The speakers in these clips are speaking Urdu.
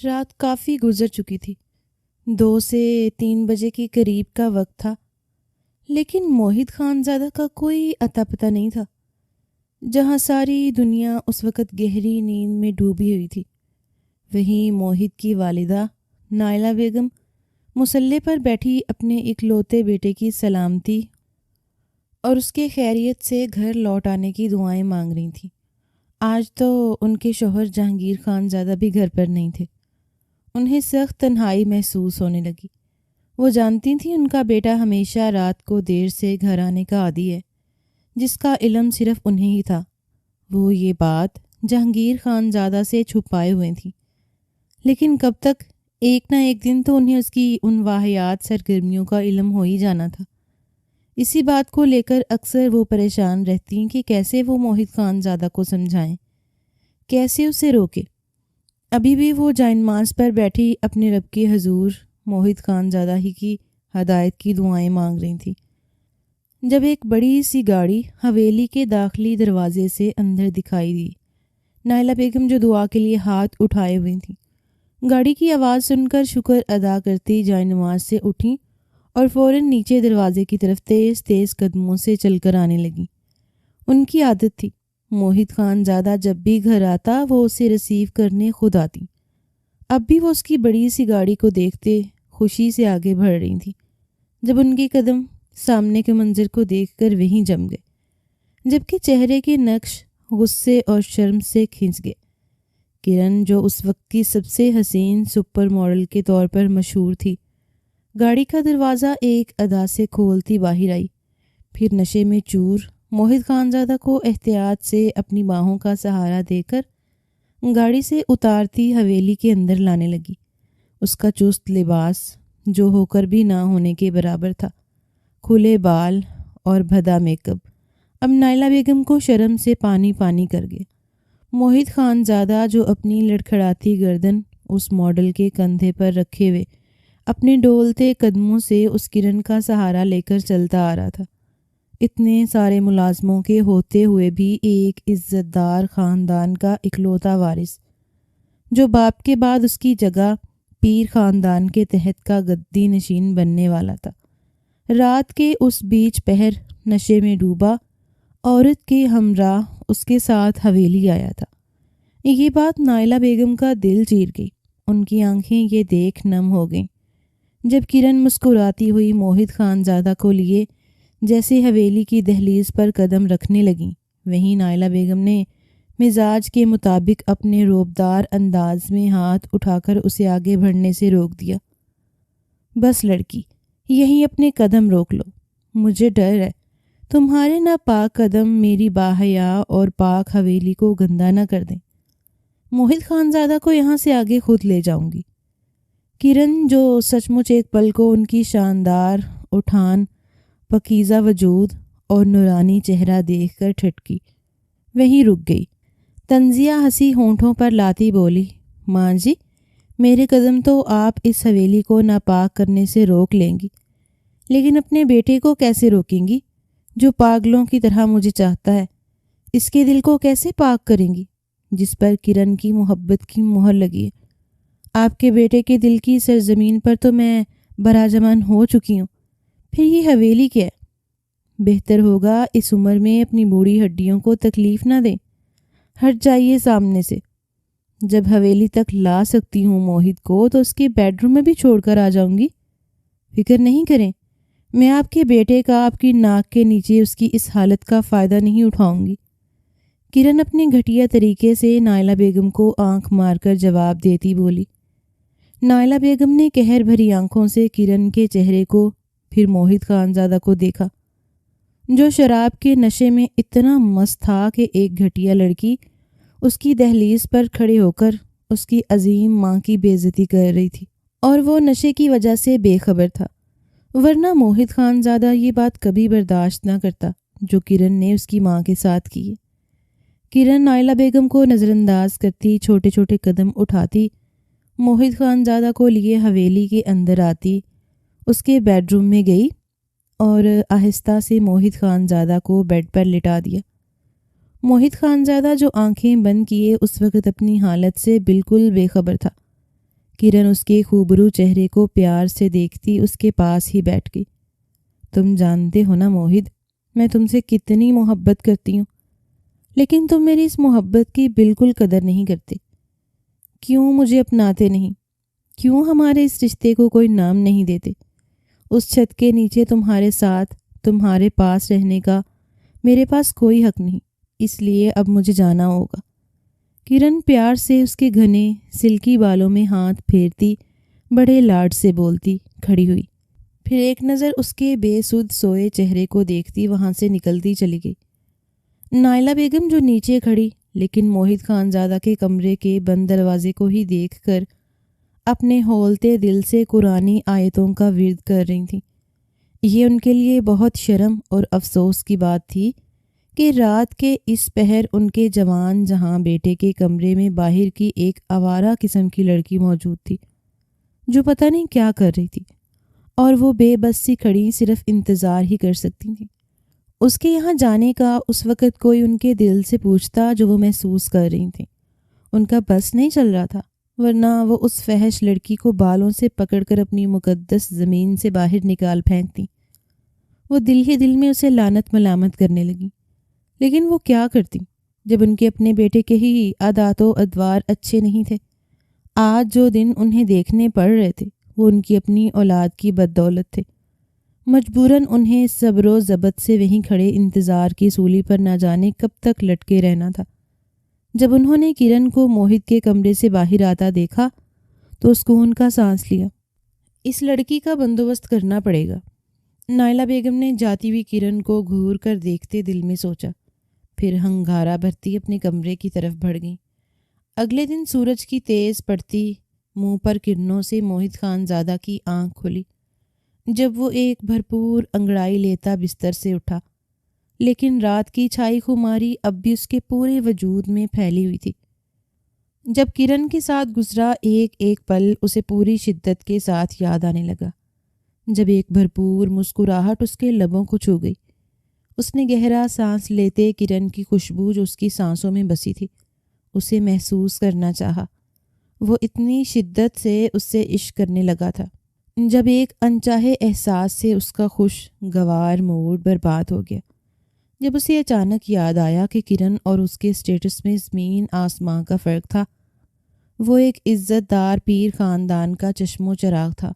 رات کافی گزر چکی تھی۔ 2 سے 3 بجے کے قریب کا وقت تھا، لیکن موہد خانزادہ کا کوئی اتا پتہ نہیں تھا۔ جہاں ساری دنیا اس وقت گہری نیند میں ڈوبی ہوئی تھی، وہیں موہد کی والدہ نائلہ بیگم مصلی پر بیٹھی اپنے اکلوتے بیٹے کی سلامتی اور اس کے خیریت سے گھر لوٹ آنے کی دعائیں مانگ رہی تھیں۔ آج تو ان کے شوہر جہانگیر خانزادہ بھی گھر پر نہیں تھے۔ انہیں سخت تنہائی محسوس ہونے لگی۔ وہ جانتی تھیں ان کا بیٹا ہمیشہ رات کو دیر سے گھر آنے کا عادی ہے، جس کا علم صرف انہیں ہی تھا۔ وہ یہ بات جہانگیر خانزادہ سے چھپائے ہوئے تھیں، لیکن کب تک؟ ایک نہ ایک دن تو انہیں اس کی ان واہیات سرگرمیوں کا علم ہو ہی جانا تھا۔ اسی بات کو لے کر اکثر وہ پریشان رہتی کہ کیسے وہ موہد خانزادہ کو سمجھائیں، کیسے اسے روکے۔ ابھی بھی وہ جائنماز پر بیٹھی اپنے رب کے حضور موہد خانزادہ ہی کی ہدایت کی دعائیں مانگ رہی تھی، جب ایک بڑی سی گاڑی حویلی کے داخلی دروازے سے اندر دکھائی دی۔ نائلہ بیگم جو دعا کے لیے ہاتھ اٹھائے ہوئی تھیں، گاڑی کی آواز سن کر شکر ادا کرتی جائنماز سے اٹھیں اور فوراً نیچے دروازے کی طرف تیز تیز قدموں سے چل کر آنے لگیں۔ ان کی عادت تھی، موہد خانزادہ جب بھی گھر آتا وہ اسے ریسیو کرنے خود آتی۔ اب بھی وہ اس کی بڑی سی گاڑی کو دیکھتے خوشی سے آگے بڑھ رہی تھیں، جب ان کے قدم سامنے کے منظر کو دیکھ کر وہیں جم گئے، جبکہ چہرے کے نقش غصے اور شرم سے کھنچ گئے۔ کرن، جو اس وقت کی سب سے حسین سپر ماڈل کے طور پر مشہور تھی، گاڑی کا دروازہ ایک ادا سے کھولتی باہر آئی، پھر نشے میں چور موہد خانزادہ کو احتیاط سے اپنی باہوں کا سہارا دے کر گاڑی سے اتارتی حویلی کے اندر لانے لگی۔ اس کا چست لباس جو ہو کر بھی نہ ہونے کے برابر تھا، کھلے بال اور بھدا میک اپ اب نائلہ بیگم کو شرم سے پانی پانی کر گیا۔ موہد خانزادہ جو اپنی لڑکھڑاتی گردن اس ماڈل کے کندھے پر رکھے ہوئے اپنے ڈولتے قدموں سے اس کرن کا سہارا لے کر چلتا آ رہا تھا، اتنے سارے ملازموں کے ہوتے ہوئے بھی ایک عزت دار خاندان کا اکلوتا وارث، جو باپ کے بعد اس کی جگہ پیر خاندان کے تحت کا گدی نشین بننے والا تھا، رات کے اس بیچ پہر نشے میں ڈوبا عورت کے ہمراہ اس کے ساتھ حویلی آیا تھا۔ یہ بات نائلہ بیگم کا دل چیر گئی۔ ان کی آنکھیں یہ دیکھ نم ہو گئیں جب کرن مسکراتی ہوئی موہد خانزادہ کو لیے جیسے حویلی کی دہلیز پر قدم رکھنے لگیں، وہیں نائلہ بیگم نے مزاج کے مطابق اپنے روبدار انداز میں ہاتھ اٹھا کر اسے آگے بڑھنے سے روک دیا۔ بس لڑکی، یہیں اپنے قدم روک لو، مجھے ڈر ہے تمہارے ناپاک قدم میری باحیا اور پاک حویلی کو گندہ نہ کر دیں۔ موہد خانزادہ کو یہاں سے آگے خود لے جاؤں گی۔ کرن، جو سچ مچ ایک پل کو ان کی شاندار اٹھان، پاکیزہ وجود اور نورانی چہرہ دیکھ کر ٹھٹکی، وہیں رک گئی۔ طنزیہ ہنسی ہونٹوں پر لاتی بولی، ماں جی، میرے قدم تو آپ اس حویلی کو ناپاک کرنے سے روک لیں گی، لیکن اپنے بیٹے کو کیسے روکیں گی جو پاگلوں کی طرح مجھے چاہتا ہے؟ اس کے دل کو کیسے پاک کریں گی جس پر کرن کی محبت کی مہر لگی ہے؟ آپ کے بیٹے کے دل کی سرزمین پر تو میں براجمان ہو چکی ہوں، پھر یہ حویلی کیا ہے؟ بہتر ہوگا اس عمر میں اپنی بوڑھی ہڈیوں کو تکلیف نہ دیں، ہٹ جائیے سامنے سے۔ جب حویلی تک لا سکتی ہوں موہد کو تو اس کے بیڈ روم میں بھی چھوڑ کر آ جاؤں گی۔ فکر نہیں کریں، میں آپ کے بیٹے کا آپ کی ناک کے نیچے اس کی اس حالت کا فائدہ نہیں اٹھاؤں گی۔ کرن اپنے گھٹیا طریقے سے نائلہ بیگم کو آنکھ مار کر جواب دیتی بولی۔ نائلہ بیگم نے قہر بھری آنکھوں سے کرن کے چہرے کو پھر موہد خانزادہ کو دیکھا، جو شراب کے نشے میں اتنا مست تھا کہ ایک گھٹیا لڑکی اس کی دہلیز پر کھڑے ہو کر اس کی عظیم ماں کی بے عزتی کر رہی تھی، اور وہ نشے کی وجہ سے بے خبر تھا، ورنہ موہد خانزادہ یہ بات کبھی برداشت نہ کرتا جو کرن نے اس کی ماں کے ساتھ کی ہے۔ کرن نائلہ بیگم کو نظر انداز کرتی چھوٹے چھوٹے قدم اٹھاتی موہد خانزادہ کو لیے حویلی کے اندر آتی، اس کے بیڈ روم میں گئی اور آہستہ سے موہد خانزادہ کو بیڈ پر لٹا دیا۔ موہد خانزادہ جو آنکھیں بند کیے اس وقت اپنی حالت سے بالکل بے خبر تھا، کرن اس کے خوبرو چہرے کو پیار سے دیکھتی اس کے پاس ہی بیٹھ گئی۔ تم جانتے ہو نا موہد، میں تم سے کتنی محبت کرتی ہوں، لیکن تم میری اس محبت کی بالکل قدر نہیں کرتے۔ کیوں مجھے اپناتے نہیں؟ کیوں ہمارے اس رشتے کو کوئی نام نہیں دیتے؟ اس چھت کے نیچے تمہارے ساتھ، تمہارے پاس رہنے کا میرے پاس کوئی حق نہیں، اس لیے اب مجھے جانا ہوگا۔ کرن پیار سے اس کے گھنے سلکی بالوں میں ہاتھ پھیرتی بڑے لاڈ سے بولتی کھڑی ہوئی، پھر ایک نظر اس کے بے سود سوئے چہرے کو دیکھتی وہاں سے نکلتی چلی گئی۔ نائلہ بیگم جو نیچے کھڑی لیکن موہد خانزادہ کے کمرے کے بند دروازے کو ہی دیکھ کر اپنے ہولتے دل سے قرآنی آیتوں کا ورد کر رہی تھیں، یہ ان کے لیے بہت شرم اور افسوس کی بات تھی کہ رات کے اس پہر ان کے جوان جہاں بیٹے کے کمرے میں باہر کی ایک آوارہ قسم کی لڑکی موجود تھی جو پتہ نہیں کیا کر رہی تھی، اور وہ بے بس سی کھڑی صرف انتظار ہی کر سکتی تھیں اس کے یہاں جانے کا۔ اس وقت کوئی ان کے دل سے پوچھتا جو وہ محسوس کر رہی تھیں، ان کا بس نہیں چل رہا تھا، ورنہ وہ اس فحش لڑکی کو بالوں سے پکڑ کر اپنی مقدس زمین سے باہر نکال پھینکتی۔ وہ دل ہی دل میں اسے لعنت ملامت کرنے لگی، لیکن وہ کیا کرتی جب ان کے اپنے بیٹے کے ہی عادات و ادوار اچھے نہیں تھے۔ آج جو دن انہیں دیکھنے پڑ رہے تھے وہ ان کی اپنی اولاد کی بددولت تھے۔ مجبوراً انہیں صبر و ضبط سے وہیں کھڑے انتظار کی سولی پر نہ جانے کب تک لٹکے رہنا تھا۔ جب انہوں نے کرن کو موہد کے کمرے سے باہر آتا دیکھا تو سکون کا سانس لیا۔ اس لڑکی کا بندوبست کرنا پڑے گا، نائلہ بیگم نے جاتی ہوئی کرن کو گھور کر دیکھتے دل میں سوچا، پھر ہنگارہ بھرتی اپنے کمرے کی طرف بڑھ گئی۔ اگلے دن سورج کی تیز پڑتی منہ پر کرنوں سے موہد خانزادہ کی آنکھ کھلی جب وہ ایک بھرپور انگڑائی لیتا بستر سے اٹھا، لیکن رات کی چھائی خماری اب بھی اس کے پورے وجود میں پھیلی ہوئی تھی۔ جب کرن کے ساتھ گزرا ایک ایک پل اسے پوری شدت کے ساتھ یاد آنے لگا، جب ایک بھرپور مسکراہٹ اس کے لبوں کو چھو گئی۔ اس نے گہرا سانس لیتے کرن کی خوشبو جو اس کی سانسوں میں بسی تھی اسے محسوس کرنا چاہا۔ وہ اتنی شدت سے اس سے عشق کرنے لگا تھا جب ایک انچاہے احساس سے اس کا خوشگوار موڈ برباد ہو گیا، جب اسے اچانک یاد آیا کہ کرن اور اس کے اسٹیٹس میں زمین آسمان کا فرق تھا۔ وہ ایک عزت دار پیر خاندان کا چشم و چراغ تھا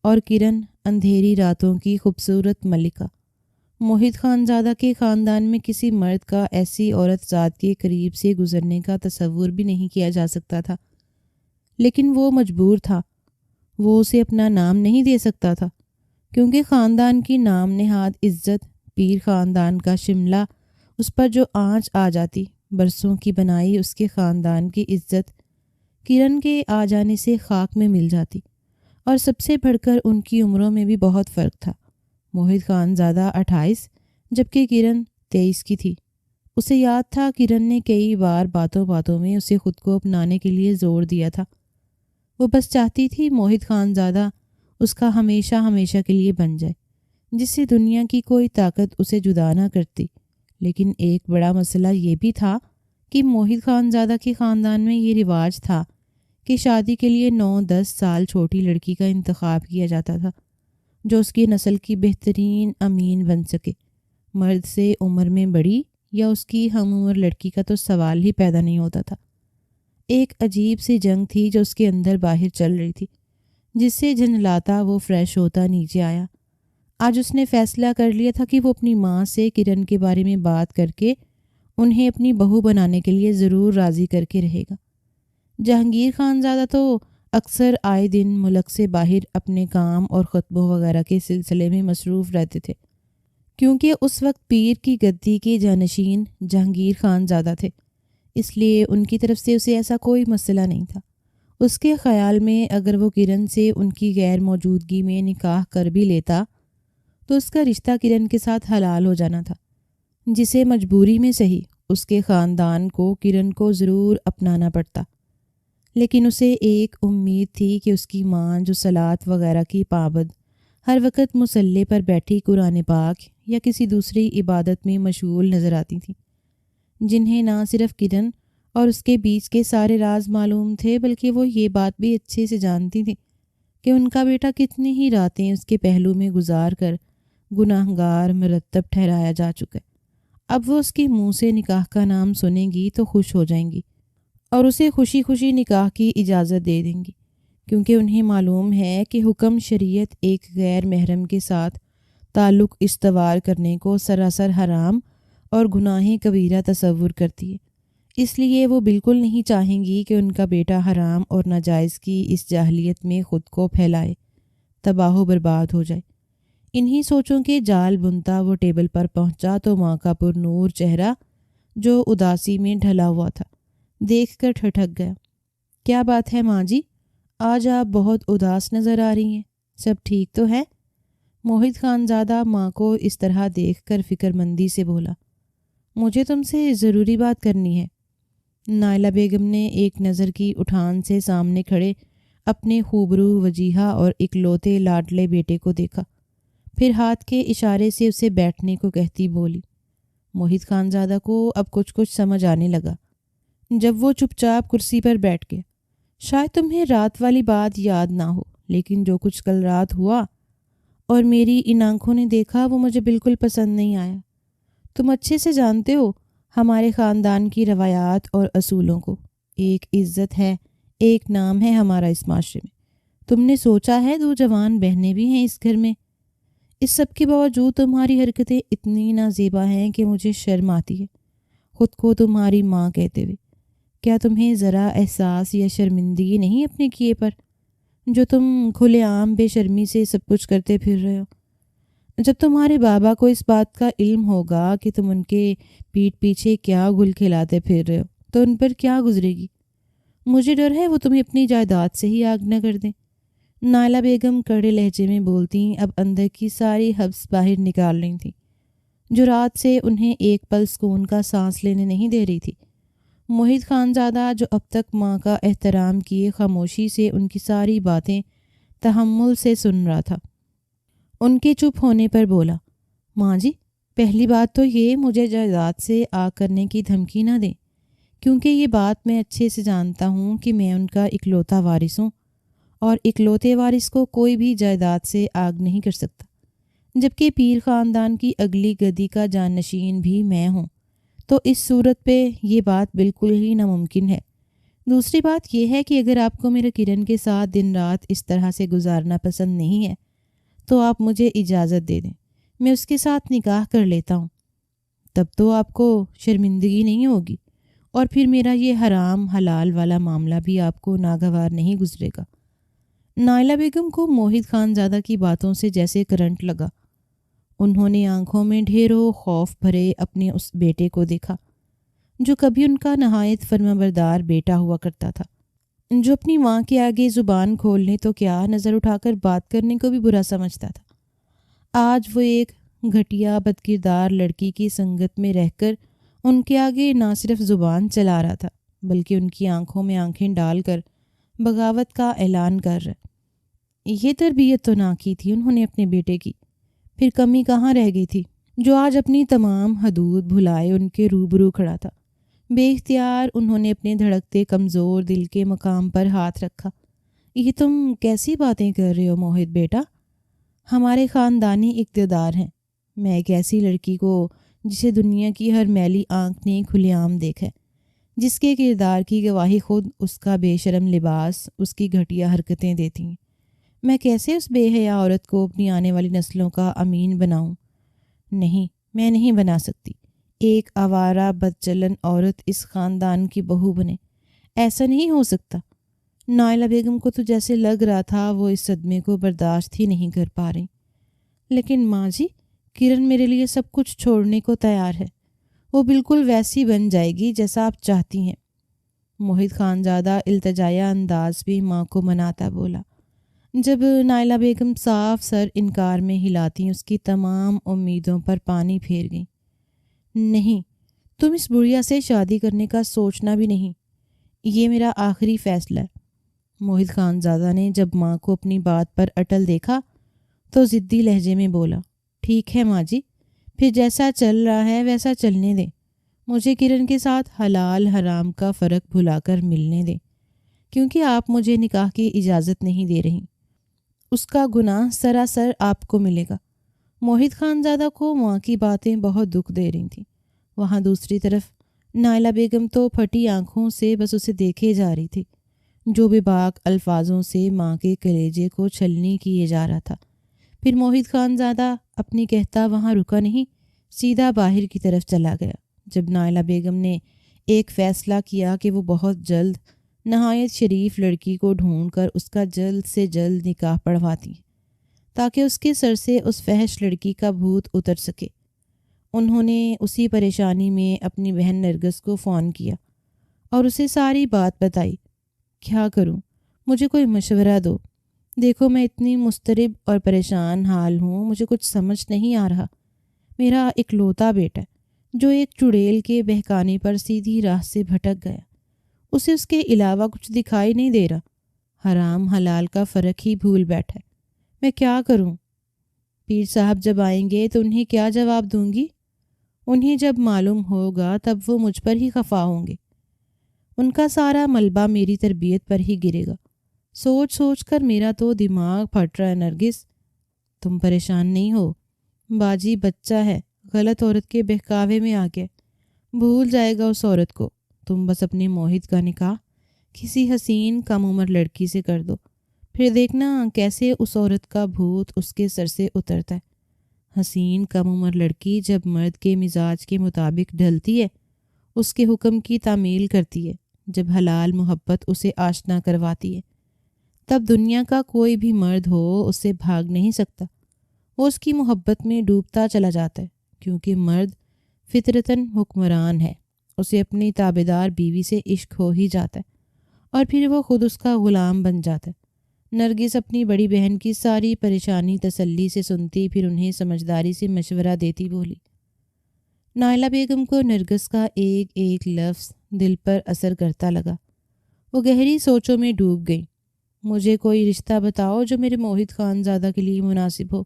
اور کرن اندھیری راتوں کی خوبصورت ملکہ۔ موہد خانزادہ کے خاندان میں کسی مرد کا ایسی عورت ذات کے قریب سے گزرنے کا تصور بھی نہیں کیا جا سکتا تھا، لیکن وہ مجبور تھا۔ وہ اسے اپنا نام نہیں دے سکتا تھا کیونکہ خاندان کی نام نہاد عزت، پیر خاندان کا شملہ، اس پر جو آنچ آ جاتی، برسوں کی بنائی اس کے خاندان کی عزت کرن کے آ جانے سے خاک میں مل جاتی۔ اور سب سے بڑھ کر ان کی عمروں میں بھی بہت فرق تھا۔ موہد خانزادہ 28 جبکہ کرن 23 کی تھی۔ اسے یاد تھا کرن نے کئی بار باتوں باتوں میں اسے خود کو اپنانے کے لیے زور دیا تھا۔ وہ بس چاہتی تھی موہد خانزادہ اس کا ہمیشہ ہمیشہ کے لیے بن جائے، جس سے دنیا کی کوئی طاقت اسے جدا نہ کرتی۔ لیکن ایک بڑا مسئلہ یہ بھی تھا کہ موہد خانزادہ کے خاندان میں یہ رواج تھا کہ شادی کے لیے 9-10 سال چھوٹی لڑکی کا انتخاب کیا جاتا تھا جو اس کی نسل کی بہترین امین بن سکے۔ مرد سے عمر میں بڑی یا اس کی ہم عمر لڑکی کا تو سوال ہی پیدا نہیں ہوتا تھا۔ ایک عجیب سی جنگ تھی جو اس کے اندر باہر چل رہی تھی، جس سے جھنجھلاتا وہ فریش ہوتا نیچے آیا۔ آج اس نے فیصلہ کر لیا تھا کہ وہ اپنی ماں سے کرن کے بارے میں بات کر کے انہیں اپنی بہو بنانے کے لیے ضرور راضی کر کے رہے گا۔ جہانگیر خانزادہ تو اکثر آئے دن ملک سے باہر اپنے کام اور خطبوں وغیرہ کے سلسلے میں مصروف رہتے تھے، کیونکہ اس وقت پیر کی گدی کے جانشین جہانگیر خانزادہ تھے، اس لیے ان کی طرف سے اسے ایسا کوئی مسئلہ نہیں تھا۔ اس کے خیال میں اگر وہ کرن سے ان کی غیر موجودگی میں نکاح کر بھی لیتا تو اس کا رشتہ کرن کے ساتھ حلال ہو جانا تھا، جسے مجبوری میں صحیح اس کے خاندان کو کرن کو ضرور اپنانا پڑتا۔ لیکن اسے ایک امید تھی کہ اس کی ماں جو صلات وغیرہ کی پابند، ہر وقت مصلی پر بیٹھی قرآن پاک یا کسی دوسری عبادت میں مشغول نظر آتی تھیں، جنہیں نہ صرف کرن اور اس کے بیچ کے سارے راز معلوم تھے، بلکہ وہ یہ بات بھی اچھے سے جانتی تھی کہ ان کا بیٹا کتنی ہی راتیں اس کے پہلو میں گزار کر گناہگار مرتب ٹھہرایا جا چکا ہے۔ اب وہ اس کے منہ سے نکاح کا نام سنیں گی تو خوش ہو جائیں گی اور اسے خوشی خوشی نکاح کی اجازت دے دیں گی، کیونکہ انہیں معلوم ہے کہ حکم شریعت ایک غیر محرم کے ساتھ تعلق استوار کرنے کو سراسر حرام اور گناہ کبیرہ تصور کرتی ہے۔ اس لیے وہ بالکل نہیں چاہیں گی کہ ان کا بیٹا حرام اور ناجائز کی اس جاہلیت میں خود کو پھیلائے، تباہ و برباد ہو جائے۔ انہی سوچوں کے جال بنتا وہ ٹیبل پر پہنچا تو ماں کا پر نور چہرہ جو اداسی میں ڈھلا ہوا تھا دیکھ کر ٹھٹک گیا۔ کیا بات ہے ماں جی، آج آپ بہت اداس نظر آ رہی ہیں، سب ٹھیک تو ہے؟ موہد خانزادہ ماں کو اس طرح دیکھ کر فکر مندی سے بولا۔ مجھے تم سے ضروری بات کرنی ہے۔ نائلہ بیگم نے ایک نظر کی اٹھان سے سامنے کھڑے اپنے خوبرو وجیہہ اور اکلوتے لاڈلے بیٹے کو دیکھا، پھر ہاتھ کے اشارے سے اسے بیٹھنے کو کہتی بولی۔ موہد خانزادہ کو اب کچھ سمجھ آنے لگا جب وہ چپ چاپ کرسی پر بیٹھ گیا۔ شاید تمہیں رات والی بات یاد نہ ہو، لیکن جو کچھ کل رات ہوا اور میری ان آنکھوں نے دیکھا وہ مجھے بالکل پسند نہیں آیا۔ تم اچھے سے جانتے ہو ہمارے خاندان کی روایات اور اصولوں کو۔ ایک عزت ہے، ایک نام ہے ہمارا اس معاشرے میں۔ تم نے سوچا ہے 2 جوان بہنیں بھی ہیں اس گھر میں، اس سب کے باوجود تمہاری حرکتیں اتنی نازیبا ہیں کہ مجھے شرم آتی ہے خود کو تمہاری ماں کہتے ہوئے۔ کیا تمہیں ذرا احساس یا شرمندگی نہیں اپنے کیے پر، جو تم کھلے عام بے شرمی سے سب کچھ کرتے پھر رہے ہو؟ جب تمہارے بابا کو اس بات کا علم ہوگا کہ تم ان کے پیٹھ پیچھے کیا گل کھلاتے پھر رہے ہو تو ان پر کیا گزرے گی؟ مجھے ڈر ہے وہ تمہیں اپنی جائیداد سے ہی آگ نہ کر دیں۔ نائلہ بیگم کڑے لہجے میں بولتی اب اندر کی ساری حبس باہر نکال رہی تھیں، جو رات سے انہیں ایک پل سکون کا سانس لینے نہیں دے رہی تھی۔ موہد خانزادہ جو اب تک ماں کا احترام کیے خاموشی سے ان کی ساری باتیں تحمل سے سن رہا تھا، ان کے چپ ہونے پر بولا۔ ماں جی، پہلی بات تو یہ مجھے جائیداد سے آگ کرنے کی دھمکی نہ دیں، کیونکہ یہ بات میں اچھے سے جانتا ہوں کہ میں ان کا اکلوتا وارث ہوں، اور اکلوتے وارث کو کوئی بھی جائیداد سے آگ نہیں کر سکتا، جبکہ پیر خاندان کی اگلی گدی کا جانشین بھی میں ہوں، تو اس صورت پہ یہ بات بالکل ہی ناممکن ہے۔ دوسری بات یہ ہے کہ اگر آپ کو میرے کرن کے ساتھ دن رات اس طرح سے گزارنا پسند نہیں ہے تو آپ مجھے اجازت دے دیں، میں اس کے ساتھ نکاح کر لیتا ہوں۔ تب تو آپ کو شرمندگی نہیں ہوگی، اور پھر میرا یہ حرام حلال والا معاملہ بھی آپ کو ناگوار نہیں گزرے گا۔ نائلہ بیگم کو موہد خانزادہ کی باتوں سے جیسے کرنٹ لگا۔ انہوں نے آنکھوں میں ڈھیروں خوف بھرے اپنے اس بیٹے کو دیکھا جو کبھی ان کا نہایت فرمانبردار بیٹا ہوا کرتا تھا، جو اپنی ماں کے آگے زبان کھولنے تو کیا نظر اٹھا کر بات کرنے کو بھی برا سمجھتا تھا۔ آج وہ ایک گھٹیا بدکردار لڑکی کی سنگت میں رہ کر ان کے آگے نہ صرف زبان چلا رہا تھا بلکہ ان کی آنکھوں میں آنکھیں ڈال کر بغاوت کا اعلان کر رہا۔ یہ تربیت تو نہ کی تھی انہوں نے اپنے بیٹے کی، پھر کمی کہاں رہ گئی تھی جو آج اپنی تمام حدود بھلائے ان کے روبرو کھڑا تھا۔ بے اختیار انہوں نے اپنے دھڑکتے کمزور دل کے مقام پر ہاتھ رکھا۔ یہ تم کیسی باتیں کر رہے ہو موہد بیٹا؟ ہمارے خاندانی اقتدار ہیں۔ میں ایک ایسی لڑکی کو جسے دنیا کی ہر میلی آنکھ نے کھلے عام دیکھا ہے، جس کے کردار کی گواہی خود اس کا بے شرم لباس، اس کی گھٹیا حرکتیں دیتی ہیں، میں کیسے اس بے حیا عورت کو اپنی آنے والی نسلوں کا امین بناؤں؟ نہیں، میں نہیں بنا سکتی۔ ایک آوارہ بدچلن عورت اس خاندان کی بہو بنے، ایسا نہیں ہو سکتا۔ نائلہ بیگم کو تو جیسے لگ رہا تھا وہ اس صدمے کو برداشت ہی نہیں کر پا رہی۔ لیکن ماں جی، کرن میرے لیے سب کچھ چھوڑنے کو تیار ہے، وہ بالکل ویسی بن جائے گی جیسا آپ چاہتی ہیں۔ موہد خانزادہ التجائیہ انداز بھی ماں کو مناتا بولا۔ جب نائلہ بیگم صاف سر انکار میں ہلاتی اس کی تمام امیدوں پر پانی پھیر گئیں۔ نہیں، تم اس بڑھیا سے شادی کرنے کا سوچنا بھی نہیں، یہ میرا آخری فیصلہ ہے۔ موہد خانزادہ نے جب ماں کو اپنی بات پر اٹل دیکھا تو ضدی لہجے میں بولا۔ ٹھیک ہے ماں جی، پھر جیسا چل رہا ہے ویسا چلنے دیں، مجھے کرن کے ساتھ حلال حرام کا فرق بھلا کر ملنے دیں، کیونکہ آپ مجھے نکاح کی اجازت نہیں دے رہی۔ اس کا گناہ سراسر آپ کو ملے گا۔ موہد خانزادہ کو وہاں کی باتیں بہت دکھ دے رہی تھیں۔ وہاں دوسری طرف نائلہ بیگم تو پھٹی آنکھوں سے بس اسے دیکھے جا رہی تھی، جو بے باک الفاظوں سے ماں کے کلیجے کو چھلنی کیے جا رہا تھا۔ پھر موہد خانزادہ اپنی کہتا وہاں رکا نہیں، سیدھا باہر کی طرف چلا گیا۔ جب نائلہ بیگم نے ایک فیصلہ کیا کہ وہ بہت جلد نہایت شریف لڑکی کو ڈھونڈ کر اس کا جلد سے جلد نکاح پڑھواتی ہیں تاکہ اس کے سر سے اس فحش لڑکی کا بھوت اتر سکے، انہوں نے اسی پریشانی میں اپنی بہن نرگس کو فون کیا اور اسے ساری بات بتائی۔ کیا کروں؟ مجھے کوئی مشورہ دو۔ دیکھو میں اتنی مضطرب اور پریشان حال ہوں، مجھے کچھ سمجھ نہیں آ رہا۔ میرا اکلوتا بیٹا جو ایک چڑیل کے بہکانے پر سیدھی راہ سے بھٹک گیا، اسے اس کے علاوہ کچھ دکھائی نہیں دے رہا، حرام حلال کا فرق ہی بھول بیٹھا ہے۔ میں کیا کروں؟ پیر صاحب جب آئیں گے تو انہیں کیا جواب دوں گی؟ انہیں جب معلوم ہوگا تب وہ مجھ پر ہی خفا ہوں گے۔ ان کا سارا ملبہ میری تربیت پر ہی گرے گا۔ سوچ سوچ کر میرا تو دماغ پھٹ رہا ہے نرگس۔ تم پریشان نہیں ہو، باجی بچہ ہے، غلط عورت کے بہکاوے میں آ گیا، بھول جائے گا اس عورت کو۔ تم بس اپنے موہد کا نکاح کسی حسین کم عمر لڑکی سے کر دو، پھر دیکھنا کیسے اس عورت کا بھوت اس کے سر سے اترتا ہے۔ حسین کم عمر لڑکی جب مرد کے مزاج کے مطابق ڈھلتی ہے، اس کے حکم کی تعمیل کرتی ہے، جب حلال محبت اسے آشنا کرواتی ہے، تب دنیا کا کوئی بھی مرد ہو اس سے بھاگ نہیں سکتا۔ وہ اس کی محبت میں ڈوبتا چلا جاتا ہے، کیونکہ مرد فطرتاً حکمران ہے، اسے اپنی تابعدار بیوی سے عشق ہو ہی جاتا ہے اور پھر وہ خود اس کا غلام بن جاتا ہے۔ نرگس اپنی بڑی بہن کی ساری پریشانی تسلی سے سنتی، پھر انہیں سمجھداری سے مشورہ دیتی بولی۔ نائلہ بیگم کو نرگس کا ایک ایک لفظ دل پر اثر کرتا لگا۔ وہ گہری سوچوں میں ڈوب گئی۔ مجھے کوئی رشتہ بتاؤ جو میرے موہد خانزادہ کے لیے مناسب ہو۔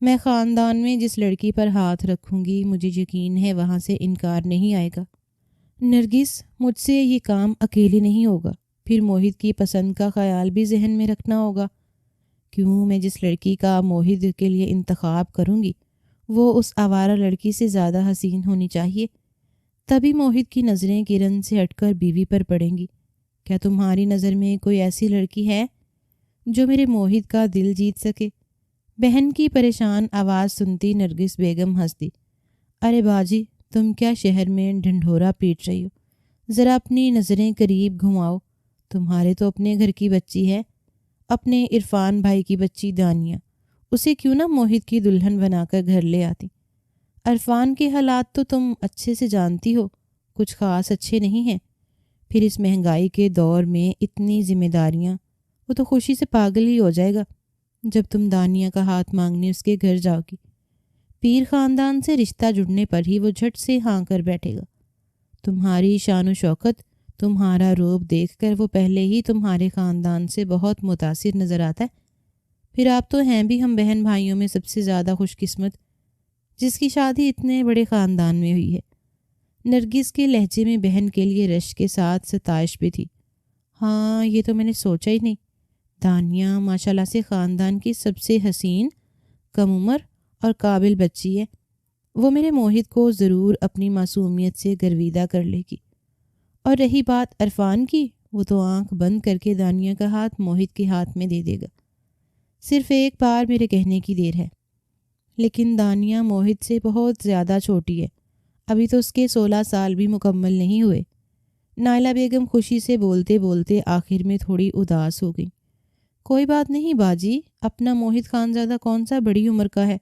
میں خاندان میں جس لڑکی پر ہاتھ رکھوں گی مجھے یقین ہے وہاں سے انکار نہیں آئے گا۔ نرگس، مجھ سے یہ کام اکیلے نہیں ہوگا، پھر موہد کی پسند کا خیال بھی ذہن میں رکھنا ہوگا۔ کیوں میں جس لڑکی کا موہد کے لیے انتخاب کروں گی وہ اس آوارہ لڑکی سے زیادہ حسین ہونی چاہیے، تبھی موہد کی نظریں کرن سے ہٹ کر بیوی پر پڑیں گی۔ کیا تمہاری نظر میں کوئی ایسی لڑکی ہے جو میرے موہد کا دل جیت سکے؟ بہن کی پریشان آواز سنتی نرگس بیگم ہنس دی۔ ارے باجی، تم کیا شہر میں ڈھنڈورا پیٹ رہی ہو؟ ذرا اپنی نظریں قریب گھماؤ۔ تمہارے تو اپنے گھر کی بچی ہے، اپنے عرفان بھائی کی بچی دانیہ، اسے کیوں نہ موہد کی دلہن بنا کر گھر لے آتی؟ عرفان کے حالات تو تم اچھے سے جانتی ہو، کچھ خاص اچھے نہیں ہیں۔ پھر اس مہنگائی کے دور میں اتنی ذمہ داریاں، وہ تو خوشی سے پاگل ہی ہو جائے گا جب تم دانیہ کا ہاتھ مانگنے اس کے گھر جاؤ گی۔ پیر خاندان سے رشتہ جڑنے پر ہی وہ جھٹ سے ہاں کر بیٹھے گا۔ تمہاری شان و شوکت، تمہارا روب دیکھ کر وہ پہلے ہی تمہارے خاندان سے بہت متاثر نظر آتا ہے۔ پھر آپ تو ہیں بھی ہم بہن بھائیوں میں سب سے زیادہ خوش قسمت، جس کی شادی اتنے بڑے خاندان میں ہوئی ہے۔ نرگس کے لہجے میں بہن کے لیے رشک کے ساتھ ستائش بھی تھی۔ ہاں، یہ تو میں نے سوچا ہی نہیں۔ دانیہ ماشاءاللہ سے خاندان کی سب سے حسین، کم عمر اور قابل بچی ہے۔ وہ میرے موہد کو ضرور اپنی معصومیت سے گرویدہ کر لے گی۔ اور رہی بات عرفان کی، وہ تو آنکھ بند کر کے دانیہ کا ہاتھ موہد کے ہاتھ میں دے دے گا۔ صرف ایک بار میرے کہنے کی دیر ہے۔ لیکن دانیہ موہد سے بہت زیادہ چھوٹی ہے، ابھی تو اس کے 16 سال بھی مکمل نہیں ہوئے۔ نائلہ بیگم خوشی سے بولتے بولتے آخر میں تھوڑی اداس ہو گئی۔ کوئی بات نہیں باجی، اپنا موہد خانزادہ کون سا بڑی عمر کا ہے،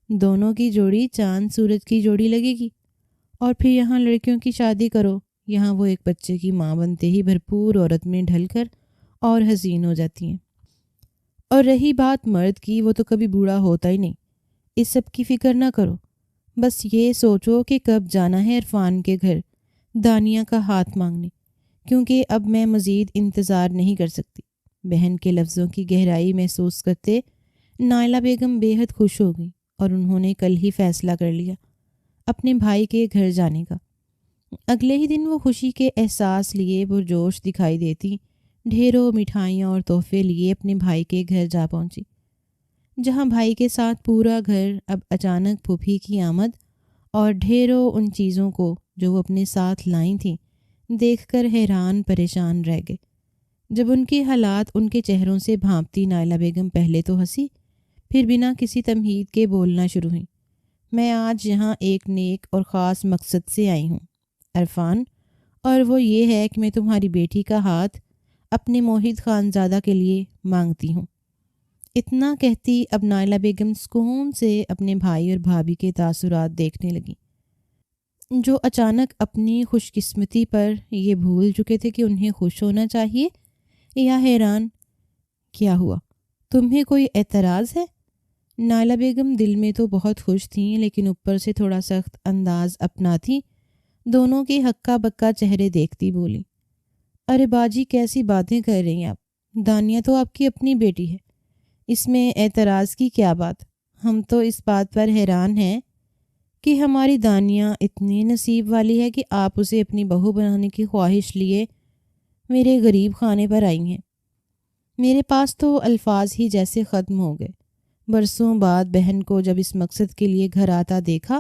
دونوں کی جوڑی چاند سورج کی جوڑی لگے گی۔ اور پھر یہاں لڑکیوں کی شادی کرو، یہاں وہ ایک بچے کی ماں بنتے ہی بھرپور عورت میں ڈھل کر اور حسین ہو جاتی ہیں۔ اور رہی بات مرد کی، وہ تو کبھی بوڑھا ہوتا ہی نہیں۔ اس سب کی فکر نہ کرو، بس یہ سوچو کہ کب جانا ہے عرفان کے گھر دانیہ کا ہاتھ مانگنے، کیونکہ اب میں مزید انتظار نہیں کر سکتی۔ بہن کے لفظوں کی گہرائی محسوس کرتے نائلہ بیگم بے حد خوش ہو گئی اور انہوں نے کل ہی فیصلہ کر لیا اپنے بھائی کے گھر جانے کا۔ اگلے ہی دن وہ خوشی کے احساس لیے پرجوش دکھائی دیتی ڈھیروں مٹھائیاں اور تحفے لیے اپنے بھائی کے گھر جا پہنچی، جہاں بھائی کے ساتھ پورا گھر اب اچانک پھوپھی کی آمد اور ڈھیروں ان چیزوں کو جو وہ اپنے ساتھ لائی تھیں دیکھ کر حیران پریشان رہ گئے۔ جب ان کے حالات ان کے چہروں سے بھانپتی نائلہ بیگم پہلے تو ہنسی، پھر بنا کسی تمہید کے بولنا شروع ہوئیں۔ میں آج یہاں ایک نیک اور خاص مقصد سے آئی ہوں عرفان، اور وہ یہ ہے کہ میں تمہاری بیٹی کا ہاتھ اپنے موحد خانزادہ کے لیے مانگتی ہوں۔ اتنا کہتی اب نائلہ بیگم سکون سے اپنے بھائی اور بھابھی کے تاثرات دیکھنے لگیں، جو اچانک اپنی خوش قسمتی پر یہ بھول چکے تھے کہ انہیں خوش ہونا چاہیے یا حیران۔ کیا ہوا؟ تمہیں کوئی اعتراض ہے؟ نائلہ بیگم دل میں تو بہت خوش تھیں، لیکن اوپر سے تھوڑا سخت انداز اپناتی دونوں کے ہکا بکا چہرے دیکھتی بولی، ارے باجی کیسی باتیں کر رہی ہیں آپ؟ دانیہ تو آپ کی اپنی بیٹی ہے، اس میں اعتراض کی کیا بات؟ ہم تو اس بات پر حیران ہیں کہ ہماری دانیہ اتنی نصیب والی ہے کہ آپ اسے اپنی بہو بنانے کی خواہش لیے میرے غریب خانے پر آئی ہیں۔ میرے پاس تو الفاظ ہی جیسے ختم ہو گئے۔ برسوں بعد بہن کو جب اس مقصد کے لیے گھر آتا دیکھا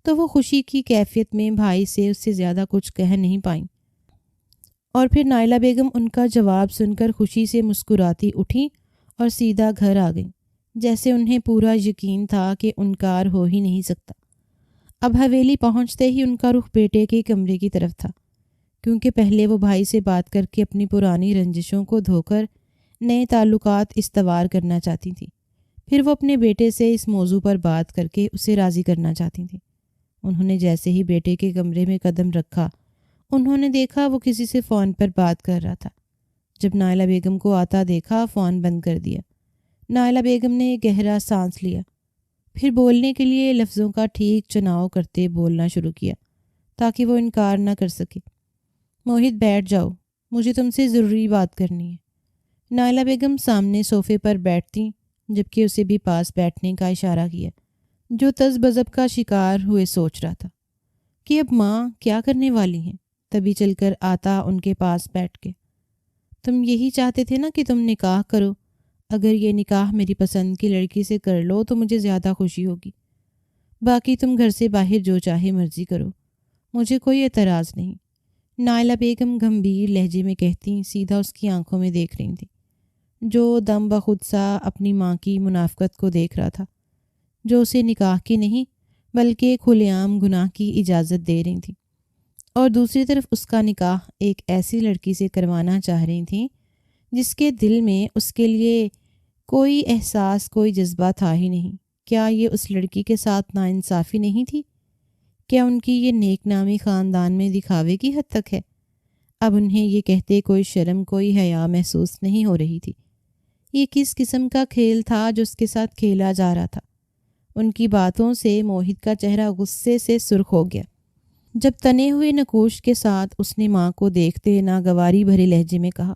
تو وہ خوشی کی کیفیت میں بھائی سے اس سے زیادہ کچھ کہہ نہیں پائیں، اور پھر نائلہ بیگم ان کا جواب سن کر خوشی سے مسکراتی اٹھیں اور سیدھا گھر آ گئیں، جیسے انہیں پورا یقین تھا کہ انکار ہو ہی نہیں سکتا۔ اب حویلی پہنچتے ہی ان کا رخ بیٹے کے کمرے کی طرف تھا، کیونکہ پہلے وہ بھائی سے بات کر کے اپنی پرانی رنجشوں کو دھو کر نئے تعلقات استوار کرنا چاہتی تھیں، پھر وہ اپنے بیٹے سے اس موضوع پر بات کر کے اسے راضی کرنا چاہتی تھیں۔ انہوں نے جیسے ہی بیٹے کے کمرے میں قدم رکھا، انہوں نے دیکھا وہ کسی سے فون پر بات کر رہا تھا۔ جب نائلہ بیگم کو آتا دیکھا فون بند کر دیا۔ نائلہ بیگم نے گہرا سانس لیا، پھر بولنے کے لیے لفظوں کا ٹھیک چناؤ کرتے بولنا شروع کیا تاکہ وہ انکار نہ کر سکے۔ موحد بیٹھ جاؤ، مجھے تم سے ضروری بات کرنی ہے۔ نائلہ بیگم سامنے صوفے پر بیٹھتی جبکہ اسے بھی پاس بیٹھنے کا اشارہ کیا، جو تذبذب کا شکار ہوئے سوچ رہا تھا کہ اب ماں کیا کرنے والی ہیں۔ تبھی چل کر آتا ان کے پاس بیٹھ کے، تم یہی چاہتے تھے نا کہ تم نکاح کرو، اگر یہ نکاح میری پسند کی لڑکی سے کر لو تو مجھے زیادہ خوشی ہوگی، باقی تم گھر سے باہر جو چاہے مرضی کرو، مجھے کوئی اعتراض نہیں۔ نائلہ بیگم گمبھیر لہجے میں کہتی سیدھا اس کی آنکھوں میں دیکھ رہی تھی، جو دم بخود سا اپنی ماں کی منافقت کو دیکھ رہا تھا، جو اسے نکاح کی نہیں بلکہ کھلے عام گناہ کی اجازت دے رہی تھی، اور دوسری طرف اس کا نکاح ایک ایسی لڑکی سے کروانا چاہ رہی تھیں جس کے دل میں اس کے لیے کوئی احساس کوئی جذبہ تھا ہی نہیں۔ کیا یہ اس لڑکی کے ساتھ ناانصافی نہیں تھی؟ کیا ان کی یہ نیک نامی خاندان میں دکھاوے کی حد تک ہے؟ اب انہیں یہ کہتے کوئی شرم کوئی حیا محسوس نہیں ہو رہی تھی۔ یہ کس قسم کا کھیل تھا جو اس کے ساتھ کھیلا جا رہا تھا؟ ان کی باتوں سے موحد کا چہرہ غصے سے سرخ ہو گیا، جب تنے ہوئے نکوش کے ساتھ اس نے ماں کو دیکھتے ناگواری بھرے لہجے میں کہا،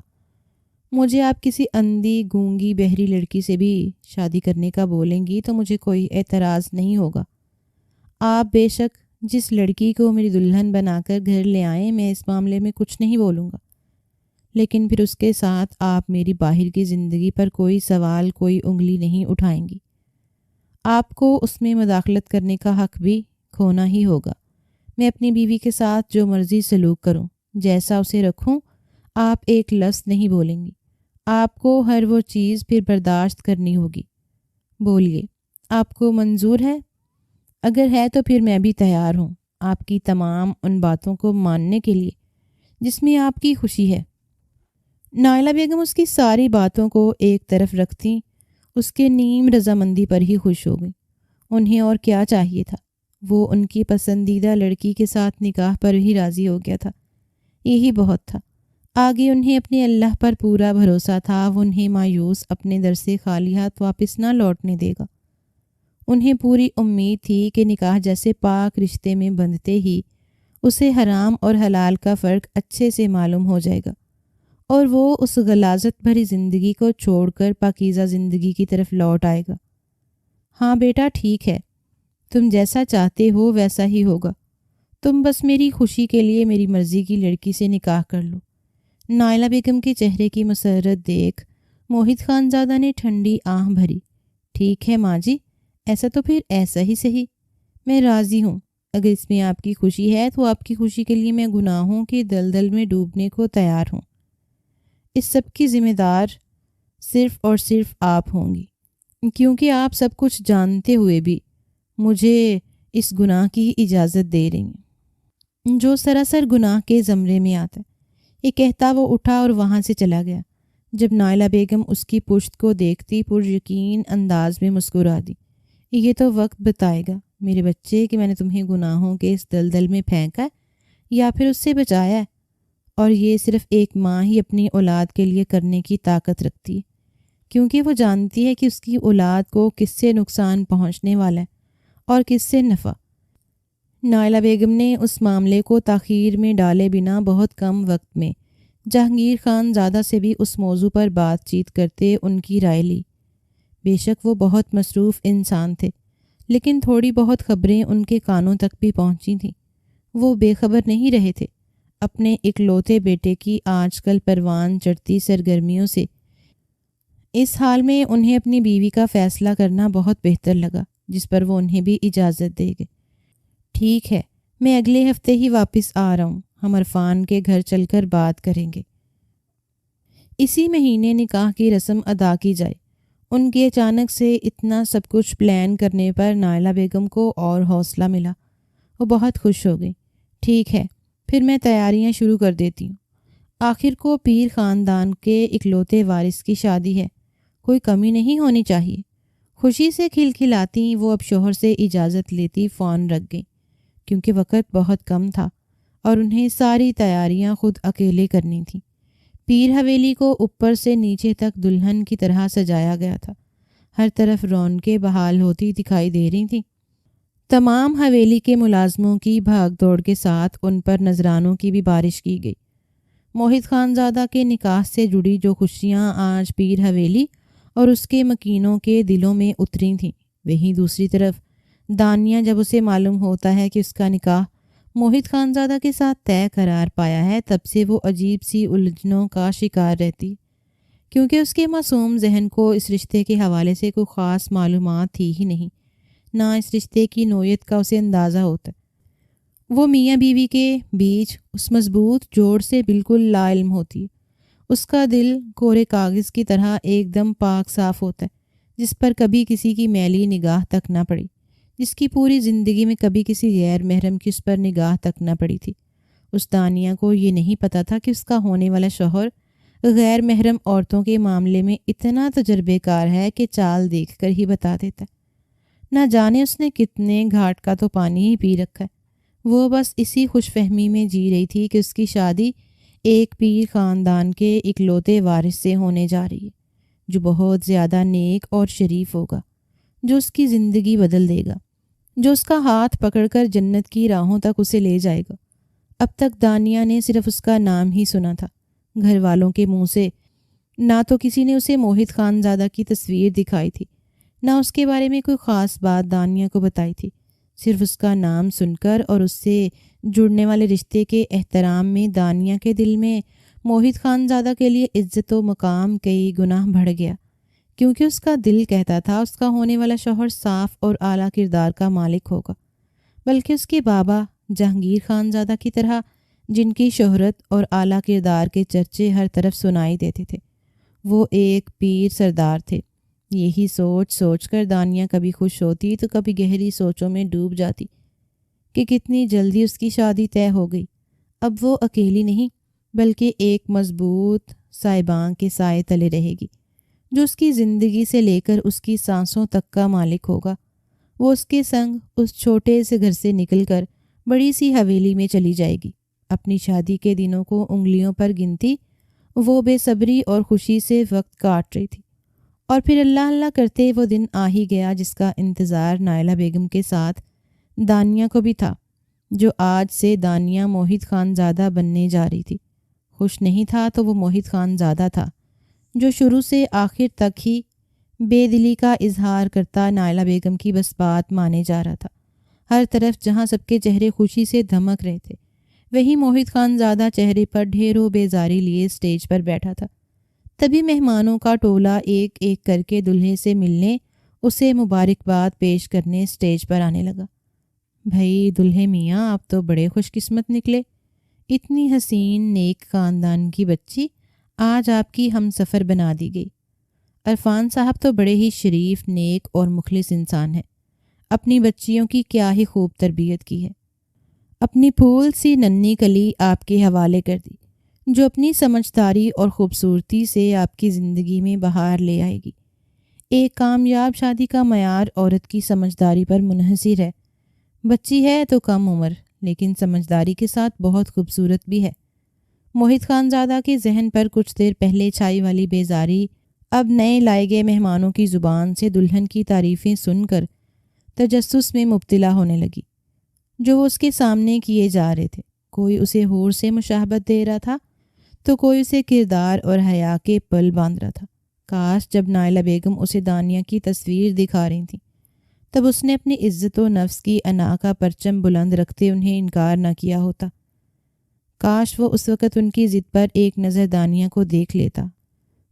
مجھے آپ کسی اندھی گونگی بہری لڑکی سے بھی شادی کرنے کا بولیں گی تو مجھے کوئی اعتراض نہیں ہوگا۔ آپ بے شک جس لڑکی کو میری دلہن بنا کر گھر لے آئیں، میں اس معاملے میں کچھ نہیں بولوں گا، لیکن پھر اس کے ساتھ آپ میری باہر کی زندگی پر کوئی سوال کوئی انگلی نہیں اٹھائیں گی۔ آپ کو اس میں مداخلت کرنے کا حق بھی کھونا ہی ہوگا۔ میں اپنی بیوی کے ساتھ جو مرضی سلوک کروں، جیسا اسے رکھوں، آپ ایک لفظ نہیں بولیں گی۔ آپ کو ہر وہ چیز پھر برداشت کرنی ہوگی۔ بولیے، آپ کو منظور ہے؟ اگر ہے تو پھر میں بھی تیار ہوں آپ کی تمام ان باتوں کو ماننے کے لیے جس میں آپ کی خوشی ہے۔ نائلہ بیگم اس کی ساری باتوں کو ایک طرف رکھتی اس کے نیم رضامندی پر ہی خوش ہو گئی۔ انہیں اور کیا چاہیے تھا؟ وہ ان کی پسندیدہ لڑکی کے ساتھ نکاح پر ہی راضی ہو گیا تھا، یہی بہت تھا۔ آگے انہیں اپنے اللہ پر پورا بھروسہ تھا، وہ انہیں مایوس اپنے در سے خالی ہاتھ واپس نہ لوٹنے دے گا۔ انہیں پوری امید تھی کہ نکاح جیسے پاک رشتے میں بندھتے ہی اسے حرام اور حلال کا فرق اچھے سے معلوم ہو جائے گا، اور وہ اس غلاظت بھری زندگی کو چھوڑ کر پاکیزہ زندگی کی طرف لوٹ آئے گا۔ ہاں بیٹا ٹھیک ہے، تم جیسا چاہتے ہو ویسا ہی ہوگا، تم بس میری خوشی کے لیے میری مرضی کی لڑکی سے نکاح کر لو۔ نائلہ بیگم کے چہرے کی مسرت دیکھ موہد خان زادہ نے ٹھنڈی آہ بھری۔ ٹھیک ہے ماں جی، ایسا تو پھر ایسا ہی صحیح، میں راضی ہوں۔ اگر اس میں آپ کی خوشی ہے تو آپ کی خوشی کے لیے میں گناہوں کے دلدل میں ڈوبنے کو تیار ہوں۔ اس سب کی ذمہ دار صرف اور صرف آپ ہوں گی، کیونکہ آپ سب کچھ جانتے ہوئے بھی مجھے اس گناہ کی اجازت دے رہی ہیں جو سراسر گناہ کے زمرے میں آتا ہے۔ یہ کہتا وہ اٹھا اور وہاں سے چلا گیا۔ جب نائلہ بیگم اس کی پشت کو دیکھتی پر یقین انداز میں مسکرا دی۔ یہ تو وقت بتائے گا میرے بچے کہ میں نے تمہیں گناہوں کے اس دلدل میں پھینکا ہے یا پھر اس سے بچایا ہے، اور یہ صرف ایک ماں ہی اپنی اولاد کے لیے کرنے کی طاقت رکھتی ہے، کیونکہ وہ جانتی ہے کہ اس کی اولاد کو کس سے نقصان پہنچنے والا ہے اور کس سے نفع۔ نائلہ بیگم نے اس معاملے کو تاخیر میں ڈالے بنا بہت کم وقت میں جہانگیر خان زادہ سے بھی اس موضوع پر بات چیت کرتے ان کی رائے لی۔ بے شک وہ بہت مصروف انسان تھے، لیکن تھوڑی بہت خبریں ان کے کانوں تک بھی پہنچی تھیں۔ وہ بے خبر نہیں رہے تھے اپنے اکلوتے بیٹے کی آج کل پروان چڑھتی سرگرمیوں سے۔ اس حال میں انہیں اپنی بیوی کا فیصلہ کرنا بہت بہتر لگا، جس پر وہ انہیں بھی اجازت دے گئے۔ ٹھیک ہے، میں اگلے ہفتے ہی واپس آ رہا ہوں، ہم عرفان کے گھر چل کر بات کریں گے۔ اسی مہینے نکاح کی رسم ادا کی جائے۔ ان کے اچانک سے اتنا سب کچھ پلان کرنے پر نائلہ بیگم کو اور حوصلہ ملا۔ وہ بہت خوش ہو گئی۔ ٹھیک ہے، پھر میں تیاریاں شروع کر دیتی ہوں۔ آخر کو پیر خاندان کے اکلوتے وارث کی شادی ہے، کوئی کمی نہیں ہونی چاہیے۔ خوشی سے کھلکھلاتی وہ اب شوہر سے اجازت لیتی فون رکھ گئی، کیونکہ وقت بہت کم تھا اور انہیں ساری تیاریاں خود اکیلے کرنی تھیں۔ پیر حویلی کو اوپر سے نیچے تک دلہن کی طرح سجایا گیا تھا۔ ہر طرف رونقیں بحال ہوتی دکھائی دے رہی تھیں۔ تمام حویلی کے ملازموں کی بھاگ دوڑ کے ساتھ ان پر نذرانوں کی بھی بارش کی گئی۔ موہد خان زادہ کے نکاح سے جڑی جو خوشیاں آج پیر حویلی اور اس کے مکینوں کے دلوں میں اتری تھیں، وہیں دوسری طرف دانیہ جب اسے معلوم ہوتا ہے کہ اس کا نکاح موہد خان زادہ کے ساتھ طے قرار پایا ہے، تب سے وہ عجیب سی الجھنوں کا شکار رہتی، کیونکہ اس کے معصوم ذہن کو اس رشتے کے حوالے سے کوئی خاص معلومات تھی ہی نہیں، نہ اس رشتے کی نوعیت کا اسے اندازہ ہوتا۔ وہ میاں بیوی کے بیچ اس مضبوط جوڑ سے بالکل لا علم ہوتی۔ اس کا دل کورے کاغذ کی طرح ایک دم پاک صاف ہوتا ہے، جس پر کبھی کسی کی میلی نگاہ تک نہ پڑی، جس کی پوری زندگی میں کبھی کسی غیر محرم کی اس پر نگاہ تک نہ پڑی تھی۔ اس دانیہ کو یہ نہیں پتہ تھا کہ اس کا ہونے والا شوہر غیر محرم عورتوں کے معاملے میں اتنا تجربے کار ہے کہ چال دیکھ کر ہی بتا دیتا ہے۔ نہ جانے اس نے کتنے گھاٹ کا تو پانی ہی پی رکھا ہے۔ وہ بس اسی خوش فہمی میں جی رہی تھی کہ اس کی شادی ایک پیر خاندان کے اکلوتے وارث سے ہونے جا رہی ہے، جو بہت زیادہ نیک اور شریف ہوگا، جو اس کی زندگی بدل دے گا، جو اس کا ہاتھ پکڑ کر جنت کی راہوں تک اسے لے جائے گا۔ اب تک دانیہ نے صرف اس کا نام ہی سنا تھا، گھر والوں کے منہ سے نہ تو کسی نے اسے موہد خان زادہ کی تصویر دکھائی تھی، نہ اس کے بارے میں کوئی خاص بات دانیہ کو بتائی تھی۔ صرف اس کا نام سن کر اور اس سے جڑنے والے رشتے کے احترام میں دانیہ کے دل میں موہد خان زادہ کے لیے عزت و مقام کئی گنا بڑھ گیا، کیونکہ اس کا دل کہتا تھا اس کا ہونے والا شوہر صاف اور اعلیٰ کردار کا مالک ہوگا، بلکہ اس کے بابا جہانگیر خان زادہ کی طرح، جن کی شہرت اور اعلیٰ کردار کے چرچے ہر طرف سنائی دیتے تھے۔ وہ ایک پیر سردار تھے۔ یہی سوچ سوچ کر دانیہ کبھی خوش ہوتی تو کبھی گہری سوچوں میں ڈوب جاتی کہ کتنی جلدی اس کی شادی طے ہو گئی۔ اب وہ اکیلی نہیں، بلکہ ایک مضبوط صاحباں کے سائے تلے رہے گی، جو اس کی زندگی سے لے کر اس کی سانسوں تک کا مالک ہوگا۔ وہ اس کے سنگ اس چھوٹے سے گھر سے نکل کر بڑی سی حویلی میں چلی جائے گی۔ اپنی شادی کے دنوں کو انگلیوں پر گنتی وہ بے صبری اور خوشی سے وقت کاٹ رہی تھی، اور پھر اللہ اللہ کرتے وہ دن آ ہی گیا جس کا انتظار نائلہ بیگم کے ساتھ دانیہ کو بھی تھا، جو آج سے دانیہ موہد خان زادہ بننے جا رہی تھی۔ خوش نہیں تھا تو وہ موہد خان زادہ تھا، جو شروع سے آخر تک ہی بے دلی کا اظہار کرتا نائلہ بیگم کی بس بات مانے جا رہا تھا۔ ہر طرف جہاں سب کے چہرے خوشی سے دھمک رہے تھے، وہیں موہد خان زادہ چہرے پر ڈھیروں بیزاری لیے اسٹیج پر بیٹھا تھا۔ تبھی مہمانوں کا ٹولہ ایک ایک کر کے دلہے سے ملنے، اسے مبارکباد پیش کرنے اسٹیج پر آنے لگا۔ بھائی دلہے میاں، آپ تو بڑے خوش قسمت نکلے، اتنی حسین نیک خاندان کی بچی آج آپ کی ہم سفر بنا دی گئی۔ عرفان صاحب تو بڑے ہی شریف، نیک اور مخلص انسان ہیں، اپنی بچیوں کی کیا ہی خوب تربیت کی ہے، اپنی پھول سی ننھی کلی آپ کے حوالے کر دی، جو اپنی سمجھداری اور خوبصورتی سے آپ کی زندگی میں بہار لے آئے گی۔ ایک کامیاب شادی کا معیار عورت کی سمجھداری پر منحصر ہے۔ بچی ہے تو کم عمر، لیکن سمجھداری کے ساتھ بہت خوبصورت بھی ہے۔ موہد خان زادہ کے ذہن پر کچھ دیر پہلے چھائی والی بیزاری اب نئے لائے گئے مہمانوں کی زبان سے دلہن کی تعریفیں سن کر تجسس میں مبتلا ہونے لگی، جو اس کے سامنے کیے جا رہے تھے۔ کوئی اسے حور سے مشابہت دے رہا تھا تو کوئی اسے کردار اور حیا کے پل باندھ رہا تھا۔ کاش جب نائلہ بیگم اسے دانیہ کی تصویر دکھا رہی تھیں تب اس نے اپنی عزت و نفس کی انا کا پرچم بلند رکھتے انہیں انکار نہ کیا ہوتا۔ کاش وہ اس وقت ان کی ضد پر ایک نظر دانیہ کو دیکھ لیتا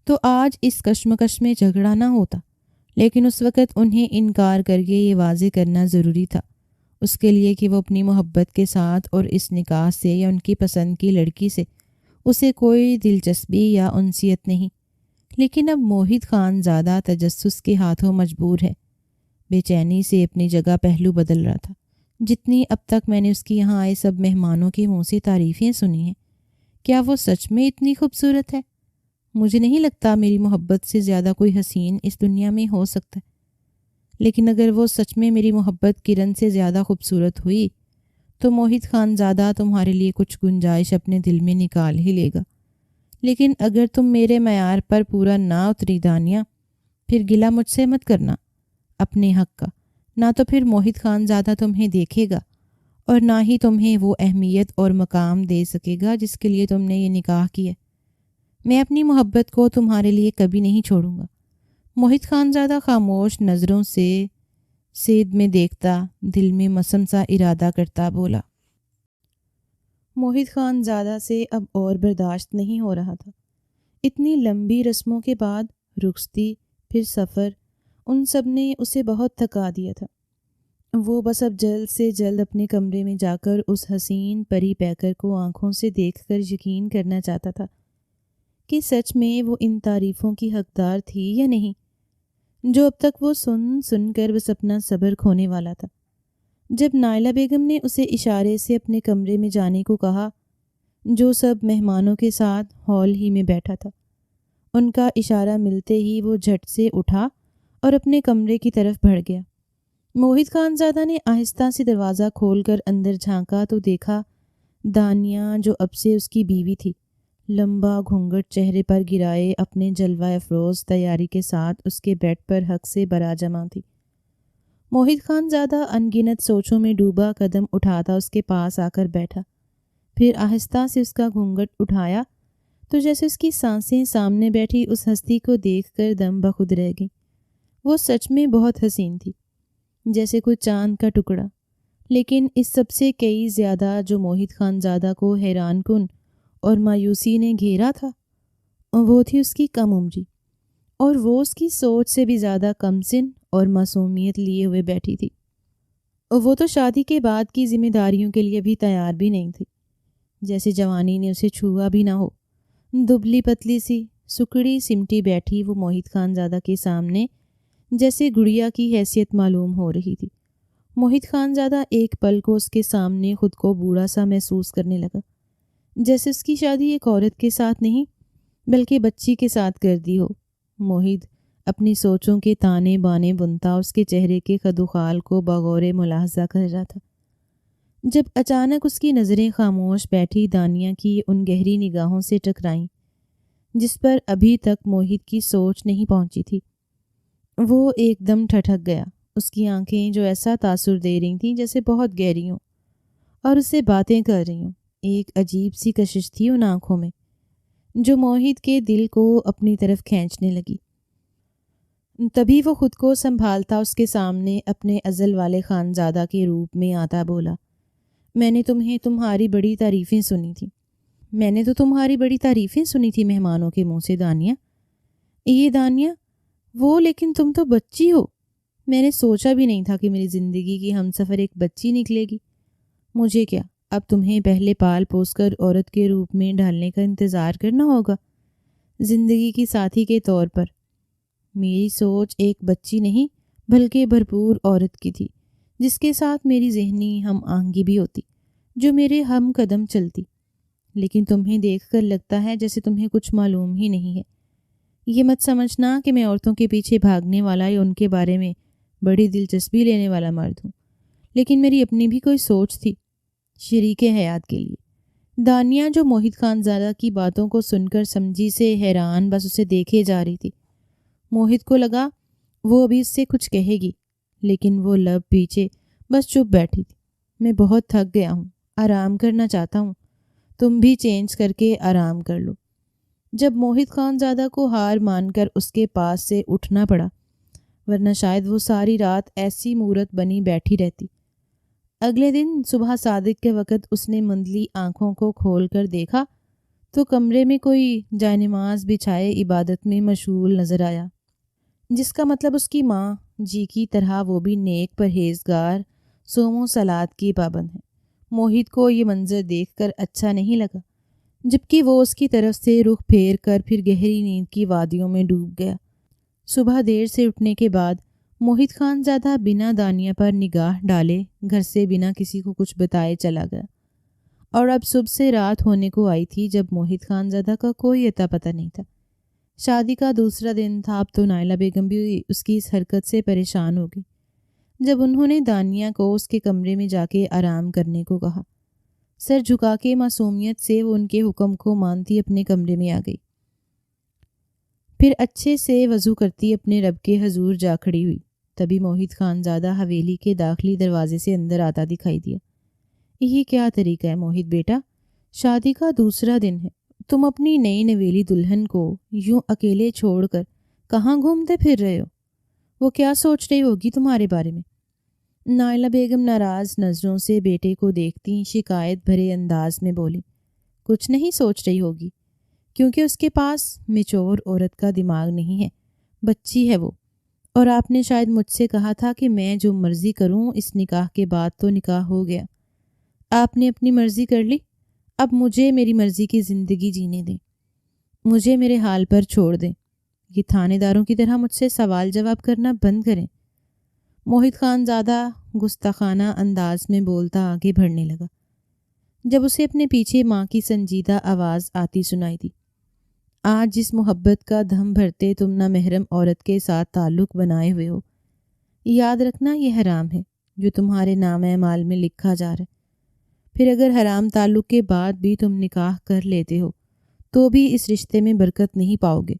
تو آج اس کشمکش میں جھگڑا نہ ہوتا، لیکن اس وقت انہیں انکار کر کے یہ واضح کرنا ضروری تھا اس کے لیے کہ وہ اپنی محبت کے ساتھ اور اس نکاح سے یا ان کی پسند کی لڑکی سے اسے کوئی دلچسپی یا انسیت نہیں۔ لیکن اب موہد خان زادہ تجسس کے ہاتھوں مجبور ہے۔ بے چینی سے اپنی جگہ پہلو بدل رہا تھا۔ جتنی اب تک میں نے اس کی یہاں آئے سب مہمانوں کے منہ سے تعریفیں سنی ہیں، کیا وہ سچ میں اتنی خوبصورت ہے؟ مجھے نہیں لگتا میری محبت سے زیادہ کوئی حسین اس دنیا میں ہو سکتا ہے، لیکن اگر وہ سچ میں میری محبت کرن سے زیادہ خوبصورت ہوئی تو موہد خان زادہ تمہارے لیے کچھ گنجائش اپنے دل میں نکال ہی لے گا۔ لیکن اگر تم میرے معیار پر پورا نہ اتری دانیہ، پھر گلہ مجھ سے مت کرنا اپنے حق کا۔ نہ تو پھر موہد خان زادہ تمہیں دیکھے گا اور نہ ہی تمہیں وہ اہمیت اور مقام دے سکے گا جس کے لیے تم نے یہ نکاح کیا۔ میں اپنی محبت کو تمہارے لیے کبھی نہیں چھوڑوں گا۔ موہد خان زادہ خاموش نظروں سے سید میں دیکھتا، دل میں مسم سا ارادہ کرتا بولا۔ موہد خان زادہ سے اب اور برداشت نہیں ہو رہا تھا۔ اتنی لمبی رسموں کے بعد رخصتی، پھر سفر، ان سب نے اسے بہت تھکا دیا تھا۔ وہ بس اب جلد سے جلد اپنے کمرے میں جا کر اس حسین پری پیکر کو آنکھوں سے دیکھ کر یقین کرنا چاہتا تھا کہ سچ میں وہ ان تعریفوں کی حقدار تھی یا نہیں، جو اب تک وہ سن سن کر بس اپنا صبر کھونے والا تھا۔ جب نائلہ بیگم نے اسے اشارے سے اپنے کمرے میں جانے کو کہا، جو سب مہمانوں کے ساتھ ہال ہی میں بیٹھا تھا، ان کا اشارہ ملتے ہی وہ جھٹ سے اٹھا اور اپنے کمرے کی طرف بڑھ گیا۔ موہد خان زادہ نے آہستہ سے دروازہ کھول کر اندر جھانکا تو دیکھا دانیہ، جو اب سے اس کی بیوی تھی، لمبا گھونگھٹ چہرے پر گرائے اپنے جلوہ افروز تیاری کے ساتھ اس کے بیڈ پر حق سے براجمع تھی۔ موہد خان زادہ ان گنت سوچوں میں ڈوبا قدم اٹھاتا اس کے پاس آ کر بیٹھا، پھر آہستہ سے اس کا گھونگھٹ اٹھایا تو جیسے اس کی سانسیں سامنے بیٹھی اس ہستی کو دیکھ کر دم بخود رہ گئی۔ وہ سچ میں بہت حسین تھی، جیسے کوئی چاند کا ٹکڑا، لیکن اس سب سے کئی زیادہ جو موہد خان زادہ کو حیران کن اور مایوسی نے گھیرا تھا، وہ تھی اس کی کم عمری، اور وہ اس کی سوچ سے بھی زیادہ کم سن اور معصومیت لیے ہوئے بیٹھی تھی۔ وہ تو شادی کے بعد کی ذمہ داریوں کے لیے بھی تیار بھی نہیں تھی، جیسے جوانی نے اسے چھوا بھی نہ ہو۔ دبلی پتلی سی سکڑی سمٹی بیٹھی وہ موہد خان زادہ کے سامنے جیسے گڑیا کی حیثیت معلوم ہو رہی تھی۔ موہد خان زادہ ایک پل کو اس کے سامنے خود کو بوڑھا سا محسوس کرنے لگا، جیسے اس کی شادی ایک عورت کے ساتھ نہیں بلکہ بچی کے ساتھ کر دی ہو۔ موہد اپنی سوچوں کے تانے بانے بنتا اس کے چہرے کے خدوخال کو بغور ملاحظہ کر رہا تھا، جب اچانک اس کی نظریں خاموش بیٹھی دانیہ کی ان گہری نگاہوں سے ٹکرائیں جس پر ابھی تک موہد کی سوچ نہیں پہنچی تھی۔ وہ ایک دم ٹھٹک گیا۔ اس کی آنکھیں جو ایسا تاثر دے رہی تھیں جیسے بہت گہری ہوں اور اس سے باتیں کر رہی ہوں، ایک عجیب سی کشش تھی ان آنکھوں میں جو موہد کے دل کو اپنی طرف کھینچنے لگی۔ تبھی وہ خود کو سنبھالتا اس کے سامنے اپنے ازل والے خانزادہ کے روپ میں آتا بولا، میں نے تمہاری بڑی تعریفیں سنی تھیں۔ میں نے تو تمہاری بڑی تعریفیں سنی تھی مہمانوں کے منہ سے دانیہ۔ یہ دانیہ وہ، لیکن تم تو بچی ہو۔ میں نے سوچا بھی نہیں تھا کہ میری زندگی کی ہم سفر ایک بچی نکلے گی۔ مجھے کیا اب تمہیں پہلے پال پوس کر عورت کے روپ میں ڈھالنے کا انتظار کرنا ہوگا زندگی کی ساتھی کے طور پر؟ میری سوچ ایک بچی نہیں بلکہ بھرپور عورت کی تھی، جس کے ساتھ میری ذہنی ہم آہنگی بھی ہوتی، جو میرے ہم قدم چلتی۔ لیکن تمہیں دیکھ کر لگتا ہے جیسے تمہیں کچھ معلوم ہی نہیں ہے۔ یہ مت سمجھنا کہ میں عورتوں کے پیچھے بھاگنے والا یا ان کے بارے میں بڑی دلچسپی لینے والا مرد ہوں، لیکن میری اپنی بھی کوئی سوچ تھی شریک حیات کے لیے۔ دانیہ جو موہت خانزادہ کی باتوں کو سن کر سمجھی سے حیران بس اسے دیکھے جا رہی تھی۔ موہت کو لگا وہ ابھی اس سے کچھ کہے گی، لیکن وہ لب پیچھے بس چپ بیٹھی تھی۔ میں بہت تھک گیا ہوں، آرام کرنا چاہتا ہوں، تم بھی چینج کر کے آرام کر لو۔ جب موہت خانزادہ کو ہار مان کر اس کے پاس سے اٹھنا پڑا، ورنہ شاید وہ ساری رات ایسی مورت بنی بیٹھی رہتی۔ اگلے دن صبح صادق کے وقت اس نے مندلی آنکھوں کو کھول کر دیکھا تو کمرے میں کوئی جائے نماز بچھائے عبادت میں مشغول نظر آیا، جس کا مطلب اس کی ماں جی کی طرح وہ بھی نیک پرہیزگار صوم و صلات کی پابند ہے۔ موہت کو یہ منظر دیکھ کر اچھا نہیں لگا، جبکہ وہ اس کی طرف سے رخ پھیر کر پھر گہری نیند کی وادیوں میں ڈوب گیا۔ صبح دیر سے اٹھنے کے بعد موہت خانزادہ بنا دانیہ پر نگاہ ڈالے گھر سے بنا کسی کو کچھ بتائے چلا گیا، اور اب صبح سے رات ہونے کو آئی تھی جب موہت خانزادہ کا کوئی اتا پتہ نہیں تھا۔ شادی کا دوسرا دن تھا، اب تو نائلہ بیگم بھی اس کی اس حرکت سے پریشان ہو گئی۔ جب انہوں نے دانیہ کو اس کے کمرے میں جا کے آرام کرنے کو کہا، سر جھکا کے معصومیت سے وہ ان کے حکم کو مانتی اپنے کمرے میں آ گئی، پھر اچھے سے وضو کرتی اپنے رب کے حضور جا کھڑی ہوئی۔ تبھی موہت خانزادہ حویلی کے داخلی دروازے سے اندر آتا دکھائی دیا۔ یہ کیا طریقہ ہے موہت بیٹا؟ شادی کا دوسرا دن ہے، تم اپنی نئی نویلی دلہن کو یوں اکیلے چھوڑ کر کہاں گھومتے پھر رہے ہو؟ وہ کیا سوچ رہی ہوگی تمہارے بارے میں؟ نائلہ بیگم ناراض نظروں سے بیٹے کو دیکھتی شکایت بھرے انداز میں بولی، کچھ نہیں سوچ رہی ہوگی، کیونکہ اس کے پاس میچور عورت کا دماغ نہیں ہے، بچی ہے وہ، اور آپ نے شاید مجھ سے کہا تھا کہ میں جو مرضی کروں، اس نکاح کے بعد تو نکاح ہو گیا، آپ نے اپنی مرضی کر لی، اب مجھے میری مرضی کی زندگی جینے دیں، مجھے میرے حال پر چھوڑ دیں، یہ تھانے داروں کی طرح مجھ سے سوال جواب کرنا بند کریں۔ موہت خانزادہ گستاخانہ انداز میں بولتا آگے بڑھنے لگا، جب اسے اپنے پیچھے ماں کی سنجیدہ آواز آتی سنائی دی، آج جس محبت کا دھم بھرتے تم نہ محرم عورت کے ساتھ تعلق بنائے ہوئے ہو، یاد رکھنا یہ حرام ہے جو تمہارے نام اعمال میں لکھا جا رہا ہے۔ پھر اگر حرام تعلق کے بعد بھی تم نکاح کر لیتے ہو تو بھی اس رشتے میں برکت نہیں پاؤ گے،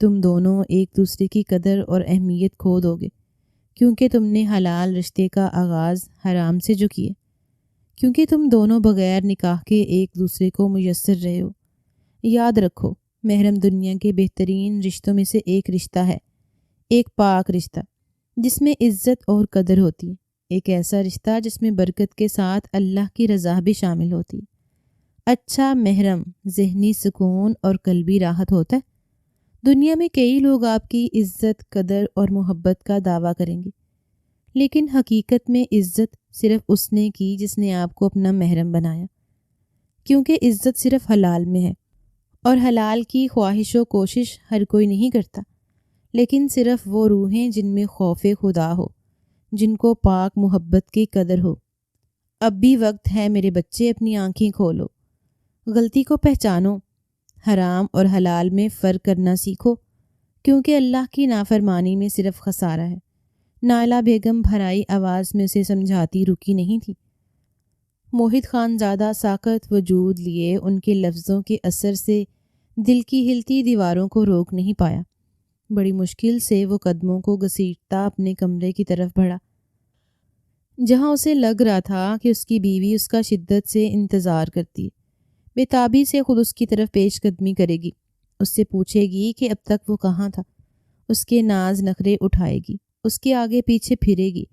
تم دونوں ایک دوسرے کی قدر اور اہمیت کھو دو گے، کیونکہ تم نے حلال رشتے کا آغاز حرام سے جو کیے، کیونکہ تم دونوں بغیر نکاح کے ایک دوسرے کو میسر رہے ہو۔ یاد رکھو، محرم دنیا کے بہترین رشتوں میں سے ایک رشتہ ہے، ایک پاک رشتہ جس میں عزت اور قدر ہوتی ہے، ایک ایسا رشتہ جس میں برکت کے ساتھ اللہ کی رضا بھی شامل ہوتی ہے۔ اچھا محرم ذہنی سکون اور قلبی راحت ہوتا ہے۔ دنیا میں کئی لوگ آپ کی عزت، قدر اور محبت کا دعویٰ کریں گے، لیکن حقیقت میں عزت صرف اس نے کی جس نے آپ کو اپنا محرم بنایا، کیونکہ عزت صرف حلال میں ہے، اور حلال کی خواہش و کوشش ہر کوئی نہیں کرتا، لیکن صرف وہ روحیں جن میں خوف خدا ہو، جن کو پاک محبت کی قدر ہو۔ اب بھی وقت ہے میرے بچے، اپنی آنکھیں کھولو، غلطی کو پہچانو، حرام اور حلال میں فرق کرنا سیکھو، کیونکہ اللہ کی نافرمانی میں صرف خسارہ ہے۔ نائلہ بیگم بھرائی آواز میں اسے سمجھاتی رکی نہیں تھی۔ موہت خانزادہ ساکت وجود لیے ان کے لفظوں کے اثر سے دل کی ہلتی دیواروں کو روک نہیں پایا۔ بڑی مشکل سے وہ قدموں کو گھسیٹتا اپنے کمرے کی طرف بڑھا، جہاں اسے لگ رہا تھا کہ اس کی بیوی اس کا شدت سے انتظار کرتی ہے، بے تابی سے خود اس کی طرف پیش قدمی کرے گی، اس سے پوچھے گی کہ اب تک وہ کہاں تھا، اس کے ناز نخرے اٹھائے گی، اس کے آگے پیچھے پھرے گی۔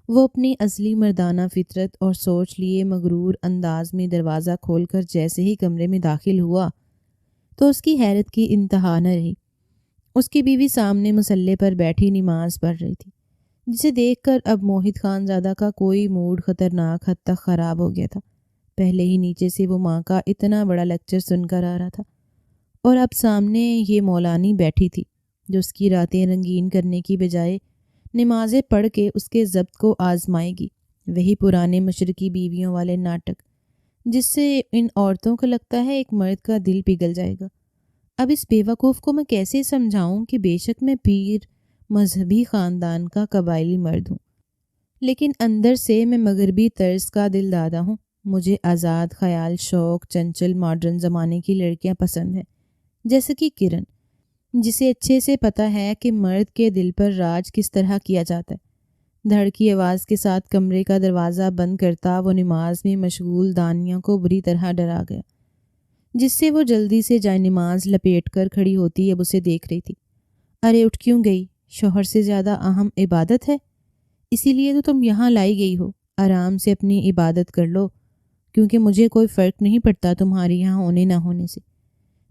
وہ اپنی اصلی مردانہ فطرت اور سوچ لیے مغرور انداز میں دروازہ کھول کر جیسے ہی کمرے میں داخل ہوا تو اس کی حیرت کی انتہا نہ رہی۔ اس کی بیوی سامنے مصلے پر بیٹھی نماز پڑھ رہی تھی، جسے دیکھ کر اب موہد خان زادہ کا کوئی موڈ خطرناک حد تک خراب ہو گیا تھا۔ پہلے ہی نیچے سے وہ ماں کا اتنا بڑا لیکچر سن کر آ رہا تھا، اور اب سامنے یہ مولانی بیٹھی تھی جو اس کی راتیں رنگین کرنے کی بجائے نمازیں پڑھ کے اس کے ضبط کو آزمائے گی۔ وہی پرانے مشرقی بیویوں والے ناٹک جس سے ان عورتوں کو لگتا ہے ایک مرد کا دل پگھل جائے گا۔ اب اس بیوقوف کو میں کیسے سمجھاؤں کہ بے شک میں پیر مذہبی خاندان کا قبائلی مرد ہوں، لیکن اندر سے میں مغربی طرز کا دل دادا ہوں۔ مجھے آزاد خیال، شوق، چنچل ماڈرن زمانے کی لڑکیاں پسند ہیں، جیسے کہ کرن، جسے اچھے سے پتہ ہے کہ مرد کے دل پر راج کس طرح کیا جاتا ہے۔ دھڑ کی آواز کے ساتھ کمرے کا دروازہ بند کرتا وہ نماز میں مشغول دانیہ کو بری طرح ڈرا گیا، جس سے وہ جلدی سے جائے نماز لپیٹ کر کھڑی ہوتی اب اسے دیکھ رہی تھی۔ ارے اٹھ کیوں گئی؟ شوہر سے زیادہ اہم عبادت ہے، اسی لیے تو تم یہاں لائی گئی ہو۔ آرام سے اپنی عبادت کر لو، کیونکہ مجھے کوئی فرق نہیں پڑتا تمہارے یہاں ہونے نہ ہونے سے۔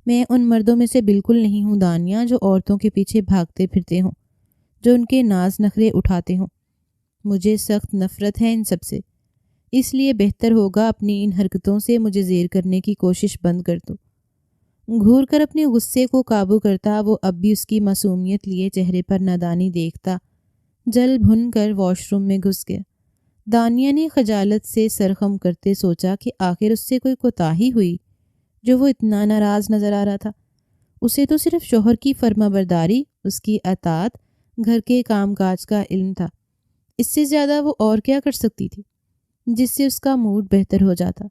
میں ان مردوں میں سے بالکل نہیں ہوں دانیہ جو عورتوں کے پیچھے بھاگتے پھرتے ہوں، جو ان کے ناز نخرے اٹھاتے ہوں۔ مجھے سخت نفرت ہے ان سب سے، اس لیے بہتر ہوگا اپنی ان حرکتوں سے مجھے زیر کرنے کی کوشش بند کر دو۔ گھور کر اپنے غصے کو قابو کرتا وہ اب بھی اس کی معصومیت لیے چہرے پر نادانی دیکھتا جل بھن کر واش روم میں گھس گیا۔ دانیہ نے خجالت سے سرخم کرتے سوچا کہ آخر اس سے کوئی کوتاہی ہوئی جو وہ اتنا ناراض نظر آ رہا تھا۔ اسے تو صرف شوہر کی فرما برداری، اس کی اطاعت، گھر کے کام کاج کا علم تھا۔ اس سے زیادہ وہ اور کیا کر سکتی تھی جس سے اس کا موڈ بہتر ہو جاتا؟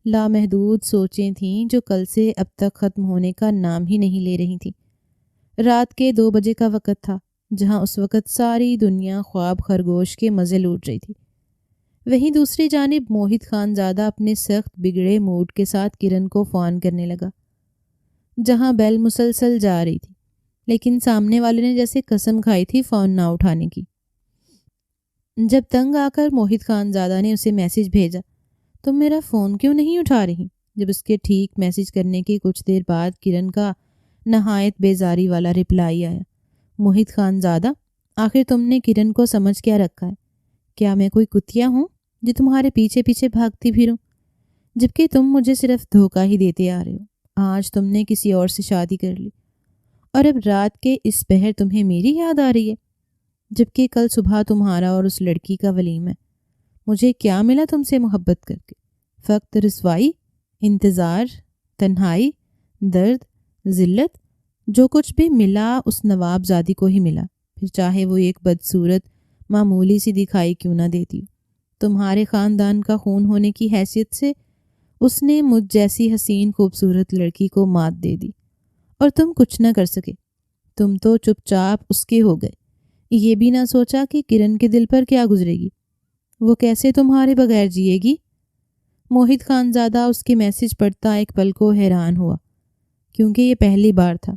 لامحدود سوچیں تھیں جو کل سے اب تک ختم ہونے کا نام ہی نہیں لے رہی تھیں۔ رات کے 2 بجے کا وقت تھا، جہاں اس وقت ساری دنیا خواب خرگوش کے مزے لوٹ رہی تھی۔ وہیں دوسری جانب موہد خان زادہ اپنے سخت بگڑے موڈ کے ساتھ کرن کو فون کرنے لگا، جہاں بیل مسلسل جا رہی تھی، لیکن سامنے والے نے جیسے قسم کھائی تھی فون نہ اٹھانے کی۔ جب تنگ آ کر موہد خان زادہ نے اسے میسج بھیجا، تم میرا فون کیوں نہیں اٹھا رہی؟ جب اس کے ٹھیک میسج کرنے کے کچھ دیر بعد کرن کا نہایت بیزاری والا رپلائی آیا، موہد خان زادہ، آخر تم نے کرن کو سمجھ کیا رکھا ہے؟ کیا میں کوئی کتیا ہوں جو تمہارے پیچھے پیچھے بھاگتی پھروں؟ جبکہ تم مجھے صرف دھوکہ ہی دیتے آ رہے ہو۔ آج تم نے کسی اور سے شادی کر لی، اور اب رات کے اس پہر تمہیں میری یاد آ رہی ہے، جبکہ کل صبح تمہارا اور اس لڑکی کا ولیم ہے۔ مجھے کیا ملا تم سے محبت کر کے؟ فقط رسوائی، انتظار، تنہائی، درد، ذلت۔ جو کچھ بھی ملا اس نواب زادی کو ہی ملا، پھر چاہے وہ ایک بدصورت معمولی سی دکھائی کیوں نہ دیتی۔ تمہارے خاندان کا خون ہونے کی حیثیت سے اس نے مجھ جیسی حسین خوبصورت لڑکی کو مات دے دی، اور تم کچھ نہ کر سکے۔ تم تو چپ چاپ اس کے ہو گئے، یہ بھی نہ سوچا کہ کرن کے دل پر کیا گزرے گی، وہ کیسے تمہارے بغیر جیے گی۔ موہد خان زادہ اس کے میسج پڑھتا ایک پل کو حیران ہوا، کیونکہ یہ پہلی بار تھا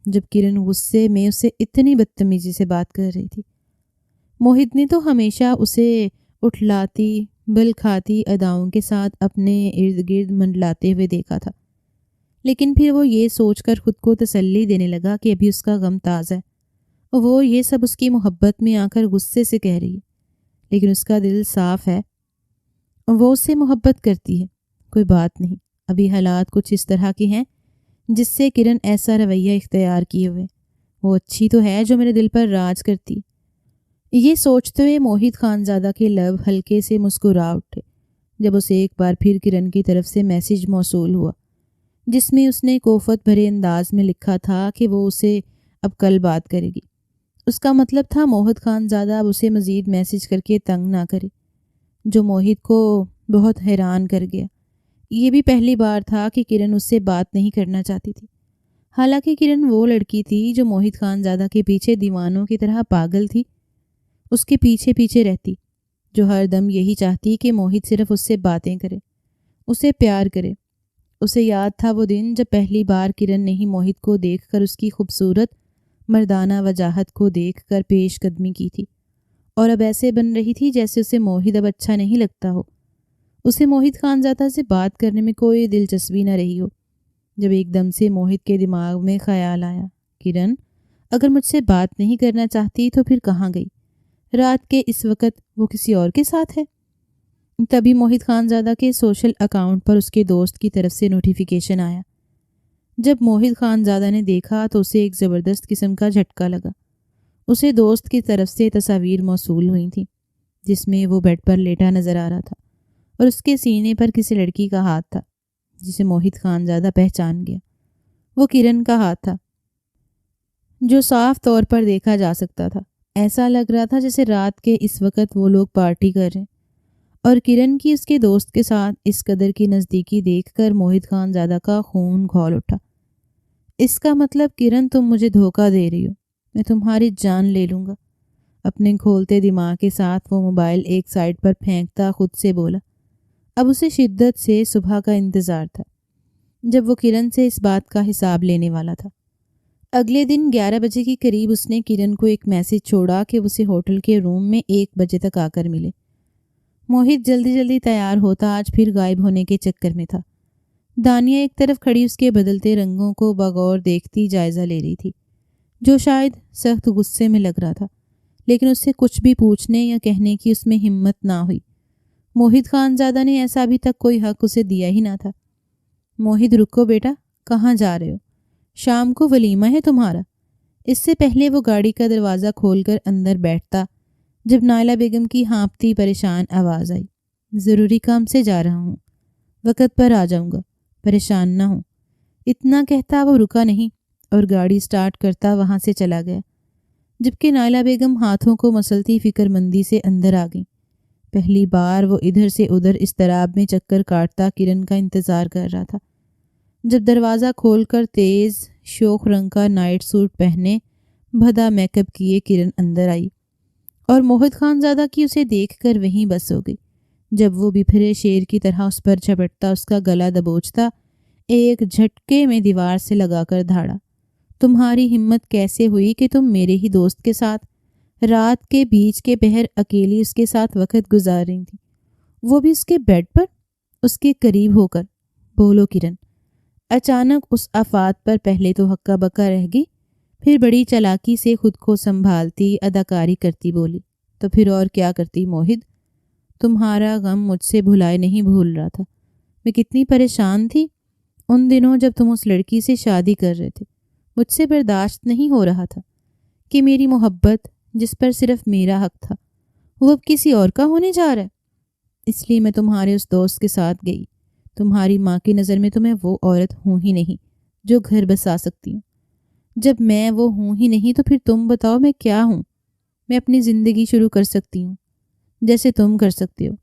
جب کرن غصے میں اسے اتنی بدتمیزی سے بات کر رہی تھی۔ موہد نے تو ہمیشہ اسے اٹھلاتی بل کھاتی اداؤں کے ساتھ اپنے ارد گرد منڈلاتے ہوئے دیکھا تھا، لیکن پھر وہ یہ سوچ کر خود کو تسلی دینے لگا کہ ابھی اس کا غم تازہ ہے۔ وہ یہ سب اس کی محبت میں آ کر غصے سے کہہ رہی ہے، لیکن اس کا دل صاف ہے، وہ اس سے محبت کرتی ہے۔ کوئی بات نہیں، ابھی حالات کچھ اس طرح کے ہیں جس سے کرن ایسا رویہ اختیار کیے ہوئے، وہ اچھی تو ہے جو میرے دل پر راج کرتی۔ یہ سوچتے ہوئے موہد خان زادہ کے لب ہلکے سے مسکرا اٹھے جب اسے ایک بار پھر کرن کی طرف سے میسج موصول ہوا، جس میں اس نے کوفت بھرے انداز میں لکھا تھا کہ وہ اسے اب کل بات کرے گی۔ اس کا مطلب تھا موہد خان زادہ اب اسے مزید میسج کر کے تنگ نہ کرے، جو موہد کو بہت حیران کر گیا۔ یہ بھی پہلی بار تھا کہ کرن اس سے بات نہیں کرنا چاہتی تھی، حالانکہ کرن وہ لڑکی تھی جو موہد خان زادہ کے پیچھے دیوانوں کی طرح پاگل تھی، اس کے پیچھے پیچھے رہتی، جو ہر دم یہی چاہتی کہ موہد صرف اس سے باتیں کرے، اسے پیار کرے۔ اسے یاد تھا وہ دن جب پہلی بار کرن نے ہی موہد کو دیکھ کر اس کی خوبصورت مردانہ وجاہت کو دیکھ کر پیش قدمی کی تھی، اور اب ایسے بن رہی تھی جیسے اسے موہد اب اچھا نہیں لگتا ہو، اسے موہد خانزادہ سے بات کرنے میں کوئی دلچسپی نہ رہی ہو۔ جب ایک دم سے موہد کے دماغ میں خیال آیا، کرن اگر مجھ سے بات نہیں کرنا چاہتی تو پھر کہاں گئی؟ رات کے اس وقت وہ کسی اور کے ساتھ ہے؟ تبھی موہد خانزادہ کے سوشل اکاؤنٹ پر اس کے دوست کی طرف سے نوٹیفیکیشن آیا۔ جب موہد خانزادہ نے دیکھا تو اسے ایک زبردست قسم کا جھٹکا لگا۔ اسے دوست کی طرف سے تصاویر موصول ہوئی تھیں جس میں وہ بیڈ پر لیٹا نظر آ رہا تھا، اور اس کے سینے پر کسی لڑکی کا ہاتھ تھا جسے موہد خانزادہ پہچان گیا۔ وہ کرن کا ہاتھ تھا جو صاف طور پر دیکھا جا سکتا تھا۔ ایسا لگ رہا تھا جیسے رات کے اس وقت وہ لوگ پارٹی کر رہے ہیں، اور کرن کی اس کے دوست کے ساتھ اس قدر کی نزدیکی دیکھ کر موہد خانزادہ کا خون کھول اٹھا۔ اس کا مطلب کرن تم مجھے دھوکہ دے رہی ہو، میں تمہاری جان لے لوں گا۔ اپنے کھولتے دماغ کے ساتھ وہ موبائل ایک سائڈ پر پھینکتا خود سے بولا۔ اب اسے شدت سے صبح کا انتظار تھا جب وہ کرن سے اس بات کا حساب لینے والا تھا۔ اگلے دن 11 بجے کے قریب اس نے کرن کو ایک میسج چھوڑا کہ اسے ہوٹل کے روم میں 1 بجے تک آ کر ملے۔ موہد جلدی جلدی تیار ہوتا آج پھر غائب ہونے کے چکر میں تھا۔ دانیہ ایک طرف کھڑی اس کے بدلتے رنگوں کو بغور دیکھتی جائزہ لے رہی تھی، جو شاید سخت غصے میں لگ رہا تھا، لیکن اس سے کچھ بھی پوچھنے یا کہنے کی اس میں ہمت نہ ہوئی۔ موہد خانزادہ نے ایسا ابھی تک کوئی حق اسے دیا ہی نہ تھا۔ موہد رکو بیٹا، کہاں جا رہے ہو؟ شام کو ولیمہ ہے تمہارا۔ اس سے پہلے وہ گاڑی کا دروازہ کھول کر اندر بیٹھتا جب نائلہ بیگم کی ہانپتی پریشان آواز آئی، ضروری کام سے جا رہا ہوں، وقت پر آ جاؤں گا، پریشان نہ ہوں۔ اتنا کہتا وہ رکا نہیں اور گاڑی سٹارٹ کرتا وہاں سے چلا گیا، جبکہ نائلہ بیگم ہاتھوں کو مسلتی فکر مندی سے اندر آ گئیں۔ پہلی بار وہ ادھر سے ادھر اضطراب میں چکر کاٹتا کرن کا انتظار کر رہا تھا۔ جب دروازہ کھول کر تیز شوخ رنگ کا نائٹ سوٹ پہنے بھدا میک اپ کیے کرن اندر آئی، اور موہد خانزادہ کی اسے دیکھ کر وہیں بس ہو گئی۔ جب وہ بپھرے شیر کی طرح اس پر جھپٹتا، اس کا گلا دبوچتا، ایک جھٹکے میں دیوار سے لگا کر دھاڑا۔ تمہاری ہمت کیسے ہوئی کہ تم میرے ہی دوست کے ساتھ رات کے بیچ کے پہر اکیلی اس کے ساتھ وقت گزار رہی تھی، وہ بھی اس کے بیڈ پر، اس کے قریب ہو کر؟ بولو کرن۔ اچانک اس آفات پر پہلے تو ہکا بکا رہ گئی، پھر بڑی چالاکی سے خود کو سنبھالتی اداکاری کرتی بولی، تو پھر اور کیا کرتی موہد؟ تمہارا غم مجھ سے بھلائے نہیں بھول رہا تھا۔ میں کتنی پریشان تھی ان دنوں جب تم اس لڑکی سے شادی کر رہے تھے۔ مجھ سے برداشت نہیں ہو رہا تھا کہ میری محبت جس پر صرف میرا حق تھا وہ اب کسی اور کا ہونے جا رہا ہے۔ اس لیے میں تمہارے اس دوست کے ساتھ گئی۔ تمہاری ماں کی نظر میں تو میں وہ عورت ہوں ہی نہیں جو گھر بسا سکتی ہوں۔ جب میں وہ ہوں ہی نہیں تو پھر تم بتاؤ میں کیا ہوں؟ میں اپنی زندگی شروع کر سکتی ہوں جیسے تم کر سکتے ہو،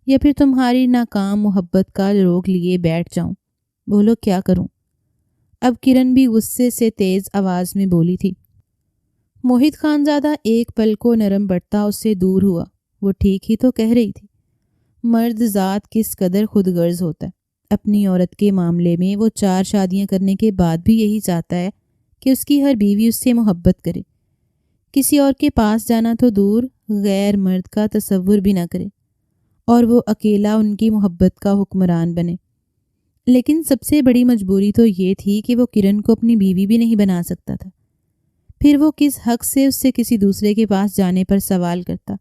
یا پھر تمہاری ناکام محبت کا روک لیے بیٹھ جاؤں؟ بولو کیا کروں؟ اب کرن بھی غصے سے تیز آواز میں بولی تھی۔ موہد خانزادہ ایک پل کو نرم بڑھتا اس سے دور ہوا۔ وہ ٹھیک ہی تو کہہ رہی تھی۔ مرد ذات کس قدر خود غرض ہوتا ہے۔ اپنی عورت کے معاملے میں وہ 4 شادیاں کرنے کے بعد بھی یہی چاہتا ہے کہ اس کی ہر بیوی اس سے محبت کرے، کسی اور کے پاس جانا تو دور، غیر مرد کا تصور بھی نہ کرے، اور وہ اکیلا ان کی محبت کا حکمران بنے۔ لیکن سب سے بڑی مجبوری تو یہ تھی کہ وہ کرن کو اپنی بیوی بھی نہیں بنا سکتا تھا۔ پھر وہ کس حق سے اس سے کسی دوسرے کے پاس جانے پر سوال کرتا؟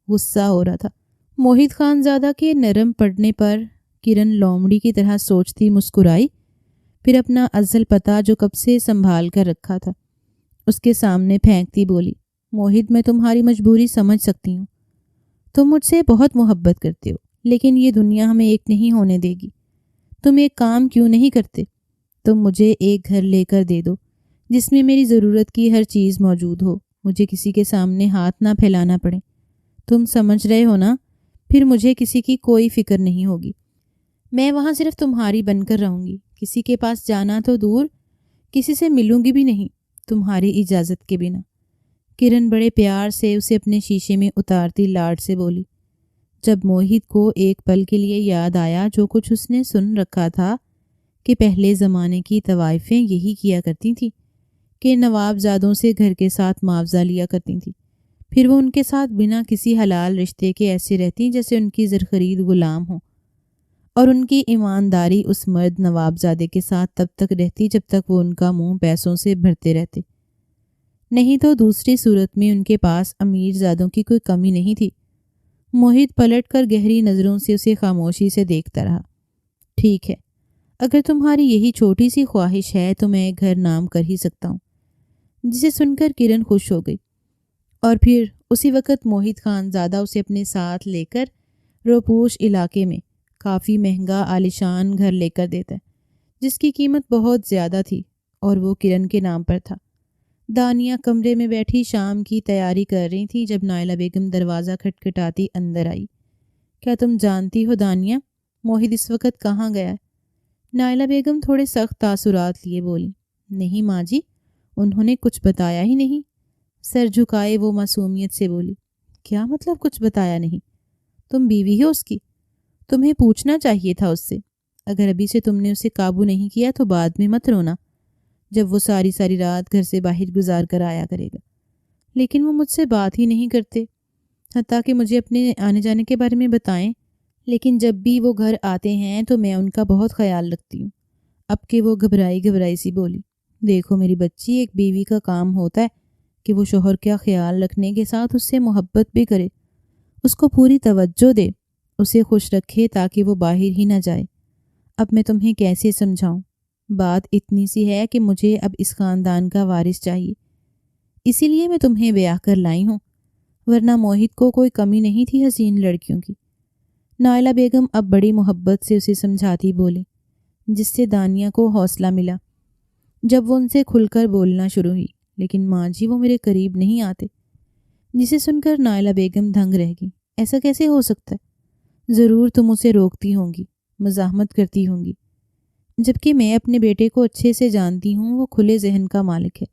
غصہ ہو رہا تھا۔ موہد خانزادہ کے نرم پڑنے پر کرن لومڑی کی طرح سوچتی مسکرائی، پھر اپنا ازل پتہ جو کب سے سنبھال کر رکھا تھا اس کے سامنے پھینکتی بولی، موہد میں تمہاری مجبوری سمجھ سکتی ہوں۔ تم مجھ سے بہت محبت کرتے ہو، لیکن یہ دنیا ہمیں ایک نہیں ہونے دے گی۔ تم ایک کام کیوں نہیں کرتے؟ تم مجھے ایک گھر لے کر دے دو جس میں میری ضرورت کی ہر چیز موجود ہو، مجھے کسی کے سامنے ہاتھ نہ پھیلانا پڑے۔ تم سمجھ رہے ہو نا؟ پھر مجھے کسی کی کوئی فکر نہیں ہوگی۔ میں وہاں صرف تمہاری بن کر رہوں گی، کسی کے پاس جانا تو دور، کسی سے ملوں گی بھی نہیں تمہاری اجازت کے بنا۔ کرن بڑے پیار سے اسے اپنے شیشے میں اتارتی لاڈ سے بولی۔ جب موہد کو ایک پل کے لیے یاد آیا جو کچھ اس نے سن رکھا تھا کہ پہلے زمانے کی طوائفیں یہی کیا کرتی تھیں کہ نوابزادوں سے گھر کے ساتھ معاوضہ لیا کرتی تھیں، پھر وہ ان کے ساتھ بنا کسی حلال رشتے کے ایسے رہتی جیسے ان کی زرخرید غلام ہوں، اور ان کی ایمانداری اس مرد نوابزادے کے ساتھ تب تک رہتی جب تک وہ ان کا منہ پیسوں سے بھرتے رہتے، نہیں تو دوسری صورت میں ان کے پاس امیر زادوں کی کوئی کمی نہیں تھی۔ موہت پلٹ کر گہری نظروں سے اسے خاموشی سے دیکھتا رہا۔ ٹھیک ہے، اگر تمہاری یہی چھوٹی سی خواہش ہے تو میں ایک گھر نام کر ہی سکتا ہوں، جسے سن کر کرن خوش ہو گئی، اور پھر اسی وقت موہت خان زادہ اسے اپنے ساتھ لے کر روپوش علاقے میں کافی مہنگا عالیشان گھر لے کر دیتا ہے، جس کی قیمت بہت زیادہ تھی اور وہ کرن کے نام پر تھا۔ دانیہ کمرے میں بیٹھی شام کی تیاری کر رہی تھی جب نائلہ بیگم دروازہ کھٹکھٹاتی اندر آئی۔ کیا تم جانتی ہو دانیہ، موہت اس وقت کہاں گیا ہے؟ نائلہ بیگم تھوڑے سخت تاثرات لیے بولی۔ نہیں ماں جی، انہوں نے کچھ بتایا ہی نہیں۔ سر جھکائے وہ معصومیت سے بولی۔ کیا مطلب کچھ بتایا نہیں؟ تم بیوی ہو اس کی، تمہیں پوچھنا چاہیے تھا اس سے۔ اگر ابھی سے تم نے اسے قابو نہیں کیا تو بعد میں مت رونا جب وہ ساری رات گھر سے باہر گزار کر آیا کرے گا۔ لیکن وہ مجھ سے بات ہی نہیں کرتے، حتیٰ کہ مجھے اپنے آنے جانے کے بارے میں بتائیں، لیکن جب بھی وہ گھر آتے ہیں تو میں ان کا بہت خیال رکھتی ہوں۔ اب کہ وہ گھبرائی سی بولی۔ دیکھو میری بچی، ایک بیوی کا کام ہوتا ہے کہ وہ شوہر کا خیال رکھنے کے ساتھ اس سے محبت بھی کرے، اس کو پوری توجہ دے، اسے خوش رکھے تاکہ وہ باہر ہی نہ جائے۔ اب میں تمہیں کیسے سمجھاؤں؟ بات اتنی سی ہے کہ مجھے اب اس خاندان کا وارث چاہیے، اسی لیے میں تمہیں بیاہ کر لائی ہوں، ورنہ موہت کو کوئی کمی نہیں تھی حسین لڑکیوں کی۔ نائلہ بیگم اب بڑی محبت سے اسے سمجھاتی بولی، جس سے دانیہ کو حوصلہ ملا جب وہ ان سے کھل کر بولنا شروع ہوئی۔ لیکن ماں جی، وہ میرے قریب نہیں آتے۔ جسے سن کر نائلہ بیگم دھنگ رہ گئی۔ ایسا کیسے ہو سکتا ہے؟ ضرور تم اسے روکتی ہوں گی، مزاحمت کرتی ہوں گی، جبکہ میں اپنے بیٹے کو اچھے سے جانتی ہوں، وہ کھلے ذہن کا مالک ہے۔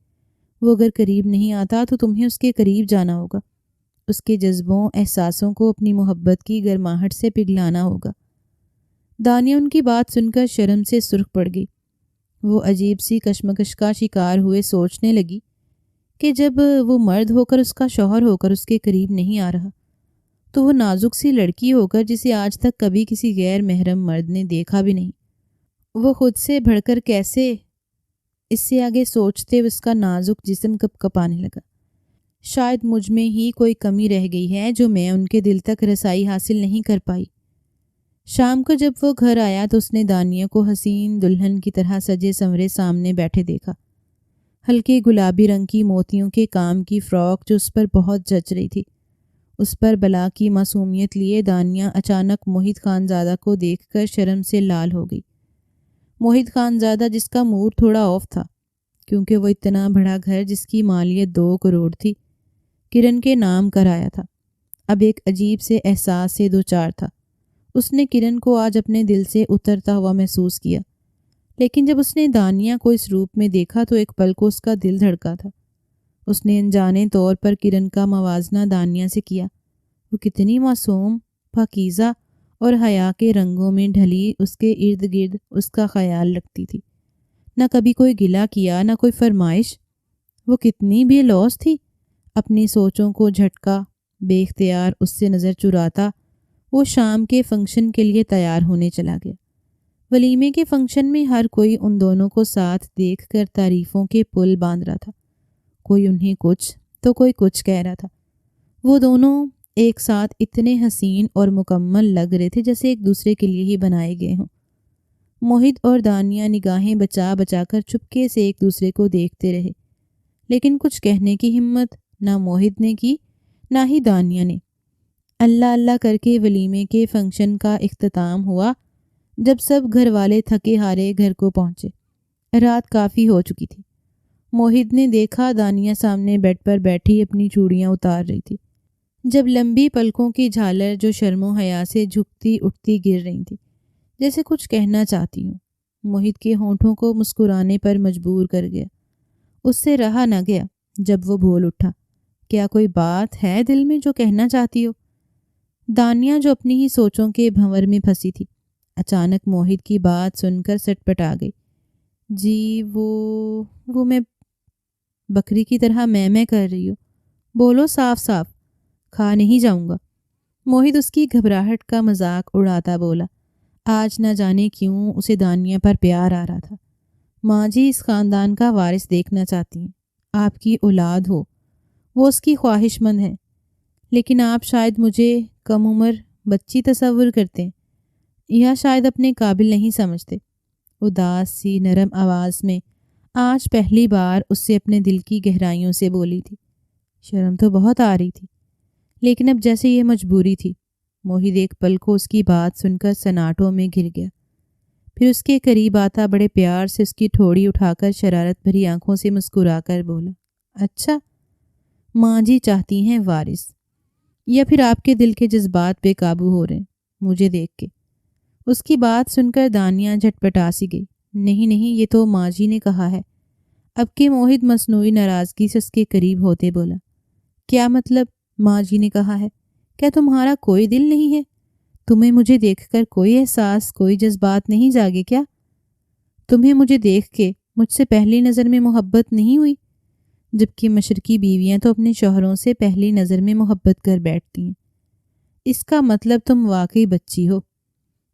وہ اگر قریب نہیں آتا تو تمہیں اس کے قریب جانا ہوگا، اس کے جذبوں احساسوں کو اپنی محبت کی گرماہٹ سے پگھلانا ہوگا۔ دانیہ ان کی بات سن کر شرم سے سرخ پڑ گئی۔ وہ عجیب سی کشمکش کا شکار ہوئے سوچنے لگی کہ جب وہ مرد ہو کر، اس کا شوہر ہو کر اس کے قریب نہیں آ رہا، تو وہ نازک سی لڑکی ہو کر جسے آج تک کبھی کسی غیر محرم مرد نے دیکھا بھی نہیں، وہ خود سے بڑھ کر کیسے؟ اس سے آگے سوچتے اس کا نازک جسم کپ کپانے لگا۔ شاید مجھ میں ہی کوئی کمی رہ گئی ہے جو میں ان کے دل تک رسائی حاصل نہیں کر پائی۔ شام کو جب وہ گھر آیا تو اس نے دانیہ کو حسین دلہن کی طرح سجے سنورے سامنے بیٹھے دیکھا۔ ہلکے گلابی رنگ کی موتیوں کے کام کی فراک جو اس پر بہت جچ رہی تھی، اس پر بلا کی معصومیت لیے دانیہ اچانک موہت خان زادہ کو دیکھ کر شرم سے لال ہو گئی۔ موہت خان زادہ جس کا موڈ تھوڑا آف تھا، کیونکہ وہ اتنا بڑا گھر جس کی مالیت 2 کروڑ تھی کرن کے نام کرایا تھا، اب ایک عجیب سے احساس سے دوچار تھا۔ اس نے کرن کو آج اپنے دل سے اترتا ہوا محسوس کیا، لیکن جب اس نے دانیہ کو اس روپ میں دیکھا تو ایک پل کو اس کا دل دھڑکا تھا۔ اس نے انجانے طور پر کرن کا موازنہ دانیہ سے کیا۔ وہ کتنی معصوم، پاکیزہ اور حیا کے رنگوں میں ڈھلی اس کے ارد گرد اس کا خیال رکھتی تھی، نہ کبھی کوئی گلہ کیا، نہ کوئی فرمائش۔ وہ کتنی بے لوث تھی، اپنی سوچوں کو جھٹکا بے اختیار اس سے نظر چراتا وہ شام کے فنکشن کے لیے تیار ہونے چلا گیا۔ ولیمے کے فنکشن میں ہر کوئی ان دونوں کو ساتھ دیکھ کر تعریفوں کے پل باندھ رہا تھا، کوئی انہیں کچھ تو کوئی کچھ کہہ رہا تھا۔ وہ دونوں ایک ساتھ اتنے حسین اور مکمل لگ رہے تھے جیسے ایک دوسرے کے لیے ہی بنائے گئے ہوں۔ موہت اور دانیہ نگاہیں بچا بچا کر چپکے سے ایک دوسرے کو دیکھتے رہے، لیکن کچھ کہنے کی ہمت نہ موہت نے کی نہ ہی دانیہ نے۔ اللہ اللہ کر کے ولیمے کے فنکشن کا اختتام ہوا۔ جب سب گھر والے تھکے ہارے گھر کو پہنچے، رات کافی ہو چکی تھی۔ موہت نے دیکھا دانیہ سامنے بیڈ پر بیٹھی اپنی چوڑیاں اتار رہی تھی، جب لمبی پلکوں کی جھالر جو شرم و حیا سے جھکتی اٹھتی گر رہی تھی، جیسے کچھ کہنا چاہتی ہوں۔ موہت کے ہونٹوں کو مسکرانے پر مجبور کر گیا، اس سے رہا نہ گیا جب وہ بول اٹھا، کیا کوئی بات ہے دل میں جو کہنا چاہتی ہو؟ دانیہ جو اپنی ہی سوچوں کے بھنور میں پھنسی تھی، اچانک موہت کی بات سن کر سٹ پٹا گئی۔ جی وہ بکری کی طرح میں کر رہی ہو؟ بولو صاف صاف، کھا نہیں جاؤں گا۔ موہد اس کی گھبراہٹ کا مذاق اڑاتا بولا۔ آج نہ جانے کیوں اسے دانیہ پر پیار آ رہا تھا۔ ماں جی اس خاندان کا وارث دیکھنا چاہتی ہیں، آپ کی اولاد ہو، وہ اس کی خواہش مند ہے، لیکن آپ شاید مجھے کم عمر بچی تصور کرتے ہیں یا شاید اپنے قابل نہیں سمجھتے۔ اداس سی نرم آواز میں آج پہلی بار اس سے اپنے دل کی گہرائیوں سے بولی تھی۔ شرم تو بہت آ رہی تھی، لیکن اب جیسے یہ مجبوری تھی۔ موہد ایک پل کو اس کی بات سن کر سناٹوں میں گر گیا، پھر اس کے قریب آتا بڑے پیار سے اس کی ٹھوڑی اٹھا کر شرارت بھری آنکھوں سے مسکرا کر بولا، اچھا ماں جی چاہتی ہیں وارث، یا پھر آپ کے دل کے جذبات بے قابو ہو رہے ہیں مجھے دیکھ کے؟ اس کی بات سن کر دانیہ جھٹپٹا سی گئی۔ نہیں نہیں، یہ تو ماں جی نے کہا ہے۔ اب کہ موہد مصنوعی ناراضگی سے اس کے قریب ہوتے بولا، کیا مطلب ماں جی نے کہا ہے؟ کیا تمہارا کوئی دل نہیں ہے؟ تمہیں مجھے دیکھ کر کوئی احساس، کوئی جذبات نہیں جاگے کیا؟ تمہیں مجھے دیکھ کے مجھ سے پہلی نظر میں محبت نہیں ہوئی؟ جبکہ مشرقی بیویاں تو اپنے شوہروں سے پہلی نظر میں محبت کر بیٹھتی ہیں۔ اس کا مطلب تم واقعی بچی ہو۔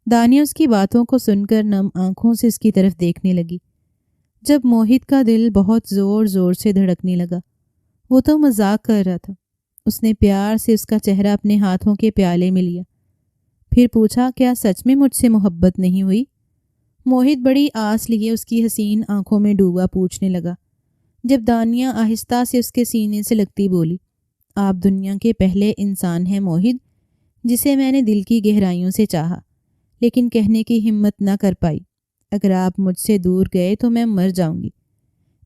دانیہ اس کی باتوں کو سن کر نم آنکھوں سے اس کی طرف دیکھنے لگی۔ جب موہد کا دل بہت زور زور سے دھڑکنے لگا، وہ تو مذاق کر رہا تھا۔ اس نے پیار سے اس کا چہرہ اپنے ہاتھوں کے پیالے میں لیا، پھر پوچھا، کیا سچ میں مجھ سے محبت نہیں ہوئی؟ موہد بڑی آس لیے اس کی حسین آنکھوں میں ڈوبا پوچھنے لگا۔ جب دانیہ آہستہ سے اس کے سینے سے لگتی بولی، آپ دنیا کے پہلے انسان ہیں موہد، جسے میں نے دل کی گہرائیوں سے چاہا، لیکن کہنے کی ہمت نہ کر پائی۔ اگر آپ مجھ سے دور گئے تو میں مر جاؤں گی۔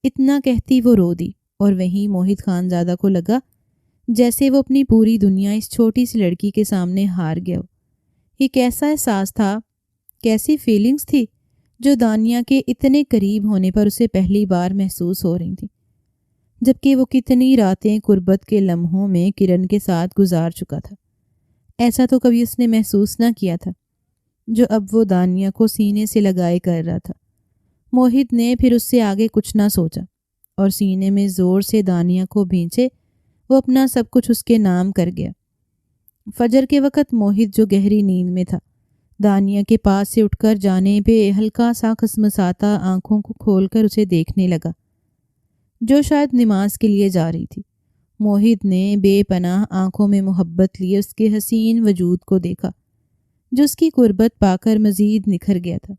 اتنا کہتی وہ رو دی، اور وہیں موہد خانزادہ کو لگا جیسے وہ اپنی پوری دنیا اس چھوٹی سی لڑکی کے سامنے ہار گیا ہو۔ یہ کیسا احساس تھا، کیسی فیلنگز تھی جو دانیہ کے اتنے قریب ہونے پر اسے پہلی بار محسوس ہو رہی تھی، جبکہ وہ کتنی راتیں قربت کے لمحوں میں کرن کے ساتھ گزار چکا تھا۔ ایسا تو کبھی اس نے محسوس نہ کیا تھا جو اب وہ دانیہ کو سینے سے لگائے کر رہا تھا۔ موہد نے پھر اس سے آگے کچھ نہ سوچا، اور سینے میں زور سے دانیہ کو بھینچے وہ اپنا سب کچھ اس کے نام کر گیا۔ فجر کے وقت موہد جو گہری نیند میں تھا، دانیہ کے پاس سے اٹھ کر جانے پہ ہلکا سا کھسمساتا آنکھوں کو کھول کر اسے دیکھنے لگا، جو شاید نماز کے لیے جا رہی تھی۔ موہد نے بے پناہ آنکھوں میں محبت لیے اس کے حسین وجود کو دیکھا، جو اس کی قربت پا کر مزید نکھر گیا تھا۔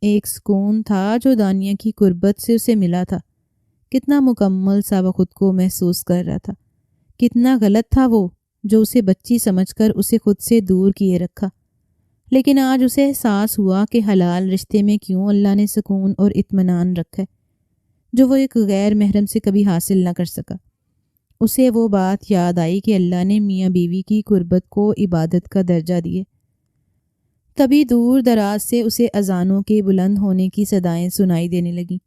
ایک سکون تھا جو دانیہ کی قربت سے اسے ملا تھا۔ کتنا مکمل سا وہ خود کو محسوس کر رہا تھا۔ کتنا غلط تھا وہ جو اسے بچی سمجھ کر اسے خود سے دور کیے رکھا۔ لیکن آج اسے احساس ہوا کہ حلال رشتے میں کیوں اللہ نے سکون اور اطمینان رکھا ہے، جو وہ ایک غیر محرم سے کبھی حاصل نہ کر سکا۔ اسے وہ بات یاد آئی کہ اللہ نے میاں بیوی کی قربت کو عبادت کا درجہ دیے۔ تبھی دور دراز سے اسے اذانوں کے بلند ہونے کی صدائیں سنائی دینے لگیں۔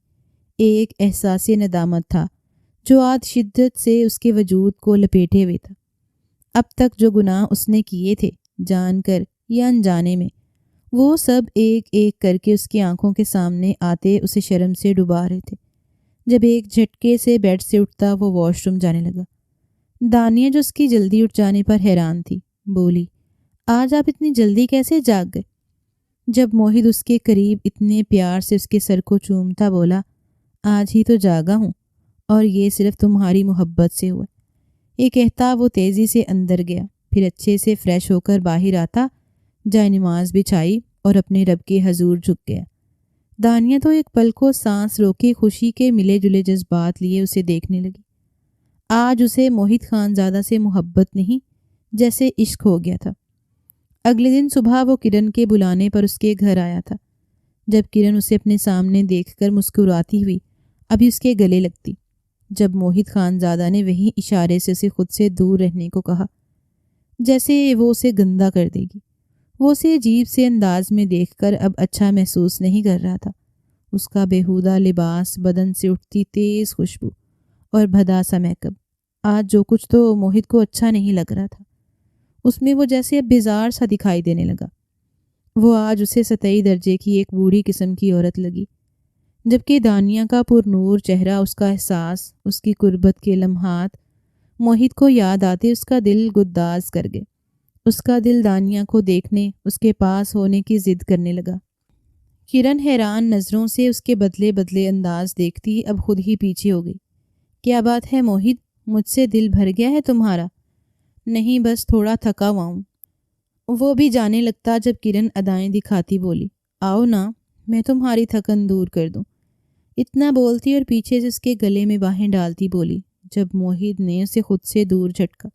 ایک احساس ندامت تھا جو آج شدت سے اس کے وجود کو لپیٹے ہوئے تھا۔ اب تک جو گناہ اس نے کیے تھے، جان کر یا انجانے میں، وہ سب ایک ایک کر کے اس کی آنکھوں کے سامنے آتے اسے شرم سے ڈبا رہے تھے۔ جب ایک جھٹکے سے بیڈ سے اٹھتا وہ واش روم جانے لگا۔ دانیہ جو اس کی جلدی اٹھ جانے پر حیران تھی، بولی، آج آپ اتنی جلدی کیسے جاگ گئے؟ جب موہد اس کے قریب اتنے پیار سے اس کے سر کو چومتا بولا، آج ہی تو جاگا ہوں، اور یہ صرف تمہاری محبت سے ہوا۔ یہ کہتا وہ تیزی سے اندر گیا، پھر اچھے سے فریش ہو کر باہر آتا، جائے نماز بچھائی اور اپنے رب کے حضور جھک گیا۔ دانیہ تو ایک پل کو سانس روکے خوشی کے ملے جلے جذبات لیے اسے دیکھنے لگی۔ آج اسے موہد خانزادہ سے محبت نہیں، جیسے عشق ہو گیا تھا۔ اگلے دن صبح وہ کرن کے بلانے پر اس کے گھر آیا تھا۔ جب کرن اسے اپنے سامنے دیکھ کر مسکراتی ہوئی ابھی اس کے گلے لگتی، جب موہد خانزادہ نے وہی اشارے سے اسے خود سے دور رہنے کو کہا، جیسے وہ اسے گندا کر دے گی، وہ اسے عجیب سے انداز میں دیکھ کر اب اچھا محسوس نہیں کر رہا تھا۔ اس کا بیہودہ لباس، بدن سے اٹھتی تیز خوشبو اور بھدا سا میک اپ، آج جو کچھ تو موہد کو اچھا نہیں لگ رہا تھا۔ اس میں وہ جیسے اب بیزار سا دکھائی دینے لگا۔ وہ آج اسے سطحی درجے کی ایک بوڑھی قسم کی عورت لگی۔ جبکہ دانیہ کا پرنور چہرہ، اس کا احساس، اس کی قربت کے لمحات موہت کو یاد آتے اس کا دل گداز کر گئے۔ اس کا دل دانیہ کو دیکھنے، اس کے پاس ہونے کی ضد کرنے لگا۔ کرن حیران نظروں سے اس کے بدلے بدلے انداز دیکھتی اب خود ہی پیچھے ہو گئی۔ کیا بات ہے موہت، مجھ سے دل بھر گیا ہے تمہارا؟ نہیں، بس تھوڑا تھکا ہوا ہوں۔ وہ بھی جانے لگتا جب کرن ادائیں دکھاتی بولی، آؤ نا، میں تمہاری تھکن دور کر دوں۔ اتنا بولتی اور پیچھے سے اس کے گلے میں باہیں ڈالتی بولی، جب موہت نے اسے خود سے دور جھٹکا۔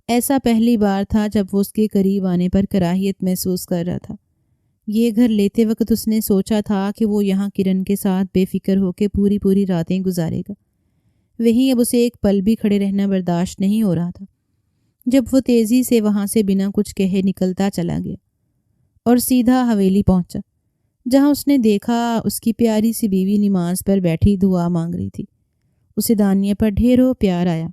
ایسا پہلی بار تھا جب وہ اس کے قریب آنے پر کراہیت محسوس کر رہا تھا۔ یہ گھر لیتے وقت اس نے سوچا تھا کہ وہ یہاں کرن کے ساتھ بے فکر ہو کے پوری پوری راتیں گزارے گا۔ وہیں اب اسے ایک پل بھی کھڑے رہنا برداشت نہیں ہو رہا تھا۔ جب وہ تیزی سے وہاں سے بنا کچھ کہے نکلتا چلا گیا اور سیدھا حویلی پہنچا، جہاں اس نے دیکھا اس کی پیاری سی بیوی نماز پر بیٹھی دعا مانگ رہی تھی۔ اسے دانیہ پر ڈھیروں پیار آیا۔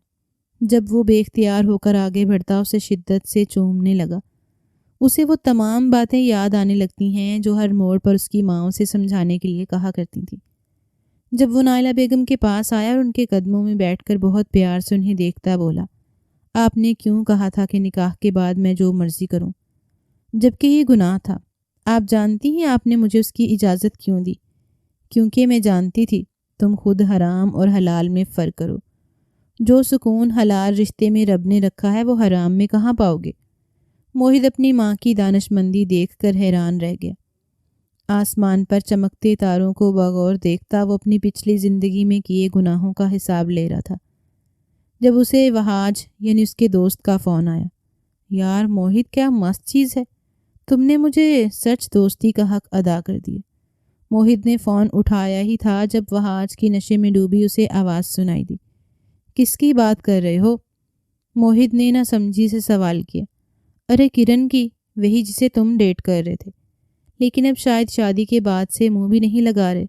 جب وہ بے اختیار ہو کر آگے بڑھتا اسے شدت سے چومنے لگا۔ اسے وہ تمام باتیں یاد آنے لگتی ہیں جو ہر موڑ پر اس کی ماں اسے سمجھانے کے لیے کہا کرتی تھیں۔ جب وہ نائلہ بیگم کے پاس آیا اور ان کے قدموں میں بیٹھ کر بہت پیار سے انہیں دیکھتا بولا، آپ نے کیوں کہا تھا کہ نکاح کے بعد میں جو مرضی کروں، جبکہ یہ گناہ تھا؟ آپ جانتی ہیں آپ نے مجھے اس کی اجازت کیوں دی؟ کیونکہ میں جانتی تھی تم خود حرام اور حلال میں فرق کرو۔ جو سکون حلال رشتے میں رب نے رکھا ہے وہ حرام میں کہاں پاؤ گے؟ موہت اپنی ماں کی دانشمندی دیکھ کر حیران رہ گیا۔ آسمان پر چمکتے تاروں کو بغور دیکھتا وہ اپنی پچھلی زندگی میں کیے گناہوں کا حساب لے رہا تھا، جب اسے وہاج یعنی اس کے دوست کا فون آیا۔ یار موہت، کیا مست چیز ہے، تم نے مجھے سچ دوستی کا حق ادا کر دیا۔ موہت نے فون اٹھایا ہی تھا جب وہاج کی نشے میں ڈوبی اسے آواز سنائی دی۔ کس کی بات کر رہے ہو؟ موہت نے نہ سمجھی سے سوال کیا۔ ارے کرن کی، وہی جسے تم ڈیٹ کر رہے تھے، لیکن اب شاید شادی کے بعد سے منہ بھی نہیں لگا رہے۔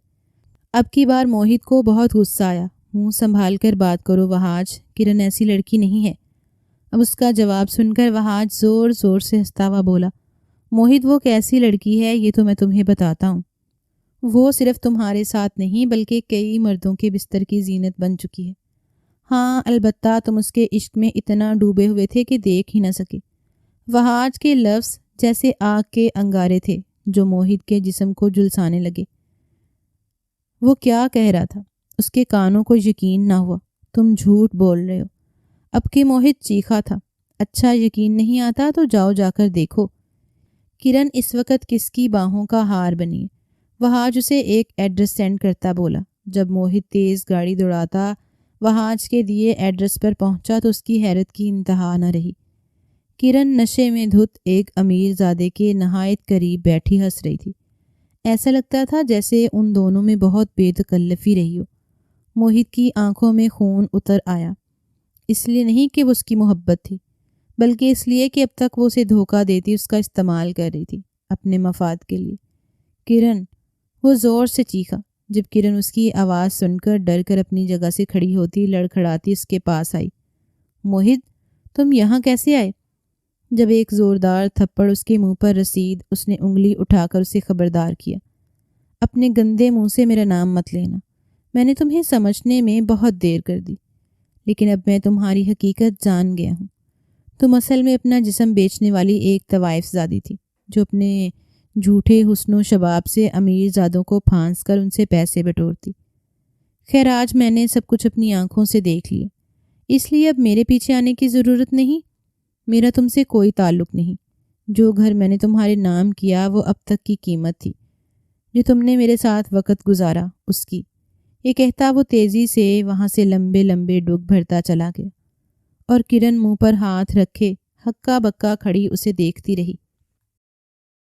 اب کی بار موہت کو بہت غصہ آیا۔ منہ سنبھال کر بات کرو وہاج، کرن ایسی لڑکی نہیں ہے۔ اب اس کا جواب سن کر وہاج زور زور سے ہنستا ہوا بولا، موہت وہ کیسی لڑکی ہے یہ تو میں تمہیں بتاتا ہوں۔ وہ صرف تمہارے ساتھ نہیں بلکہ کئی مردوں کے بستر کی زینت بن چکی ہے۔ ہاں البتہ تم اس کے عشق میں اتنا ڈوبے ہوئے تھے کہ دیکھ ہی نہ سکے۔ وہاج کے لفظ جیسے آگ کے انگارے تھے جو موہت کے جسم کو جھلسانے لگے۔ وہ کیا کہہ رہا تھا؟ اس کے کانوں کو یقین نہ ہوا۔ تم جھوٹ بول رہے ہو۔ اب کہ موہت چیخا تھا۔ اچھا یقین نہیں آتا تو جاؤ جا کر دیکھو۔ کرن اس وقت کس کی باہوں کا ہار بنی ہے۔ وہاج اسے ایک ایڈریس سینڈ کرتا بولا۔ جب موہت تیز گاڑی دوڑاتا وہاج کے دیے ایڈریس پر پہنچا تو اس کی حیرت کی انتہا نہ رہی۔ کرن نشے میں دھت ایک امیر زادے کے نہایت قریب بیٹھی ہنس رہی تھی۔ ایسا لگتا تھا جیسے ان دونوں میں بہت بے تکلفی رہی ہو۔ موہت کی آنکھوں میں خون اتر آیا، اس لیے نہیں کہ وہ اس کی محبت تھی، بلکہ اس لیے کہ اب تک وہ اسے دھوکہ دیتی اس کا استعمال کر رہی تھی اپنے مفاد کے لیے۔ کرن، وہ زور سے چیخا۔ جب کرن اس کی آواز سن کر ڈر کر اپنی جگہ سے کھڑی ہوتی لڑکھڑاتی اس کے پاس آئی۔ موہت، تم یہاں کیسے آئے؟ جب ایک زوردار تھپڑ اس کے منہ پر رسید اس نے انگلی اٹھا کر اسے خبردار کیا۔ اپنے گندے منہ سے میرا نام مت لینا، میں نے تمہیں سمجھنے میں بہت دیر کر دی، لیکن اب میں تمہاری حقیقت جان گیا ہوں۔ تم اصل میں اپنا جسم بیچنے والی ایک طوائف زادی تھی جو اپنے جھوٹے حسن و شباب سے امیر زادوں کو پھانس کر ان سے پیسے بٹورتی۔ خیر آج میں نے سب کچھ اپنی آنکھوں سے دیکھ لیا، اس لیے اب میرے پیچھے آنے کی ضرورت نہیں۔ میرا تم سے کوئی تعلق نہیں۔ جو گھر میں نے تمہارے نام کیا وہ اب تک کی قیمت تھی، جو تم نے میرے ساتھ وقت گزارا اس کی۔ یہ کہتا وہ تیزی سے وہاں سے لمبے لمبے ڈگ بھرتا چلا گیا اور کرن منہ پر ہاتھ رکھے ہکا بکا کھڑی اسے دیکھتی رہی۔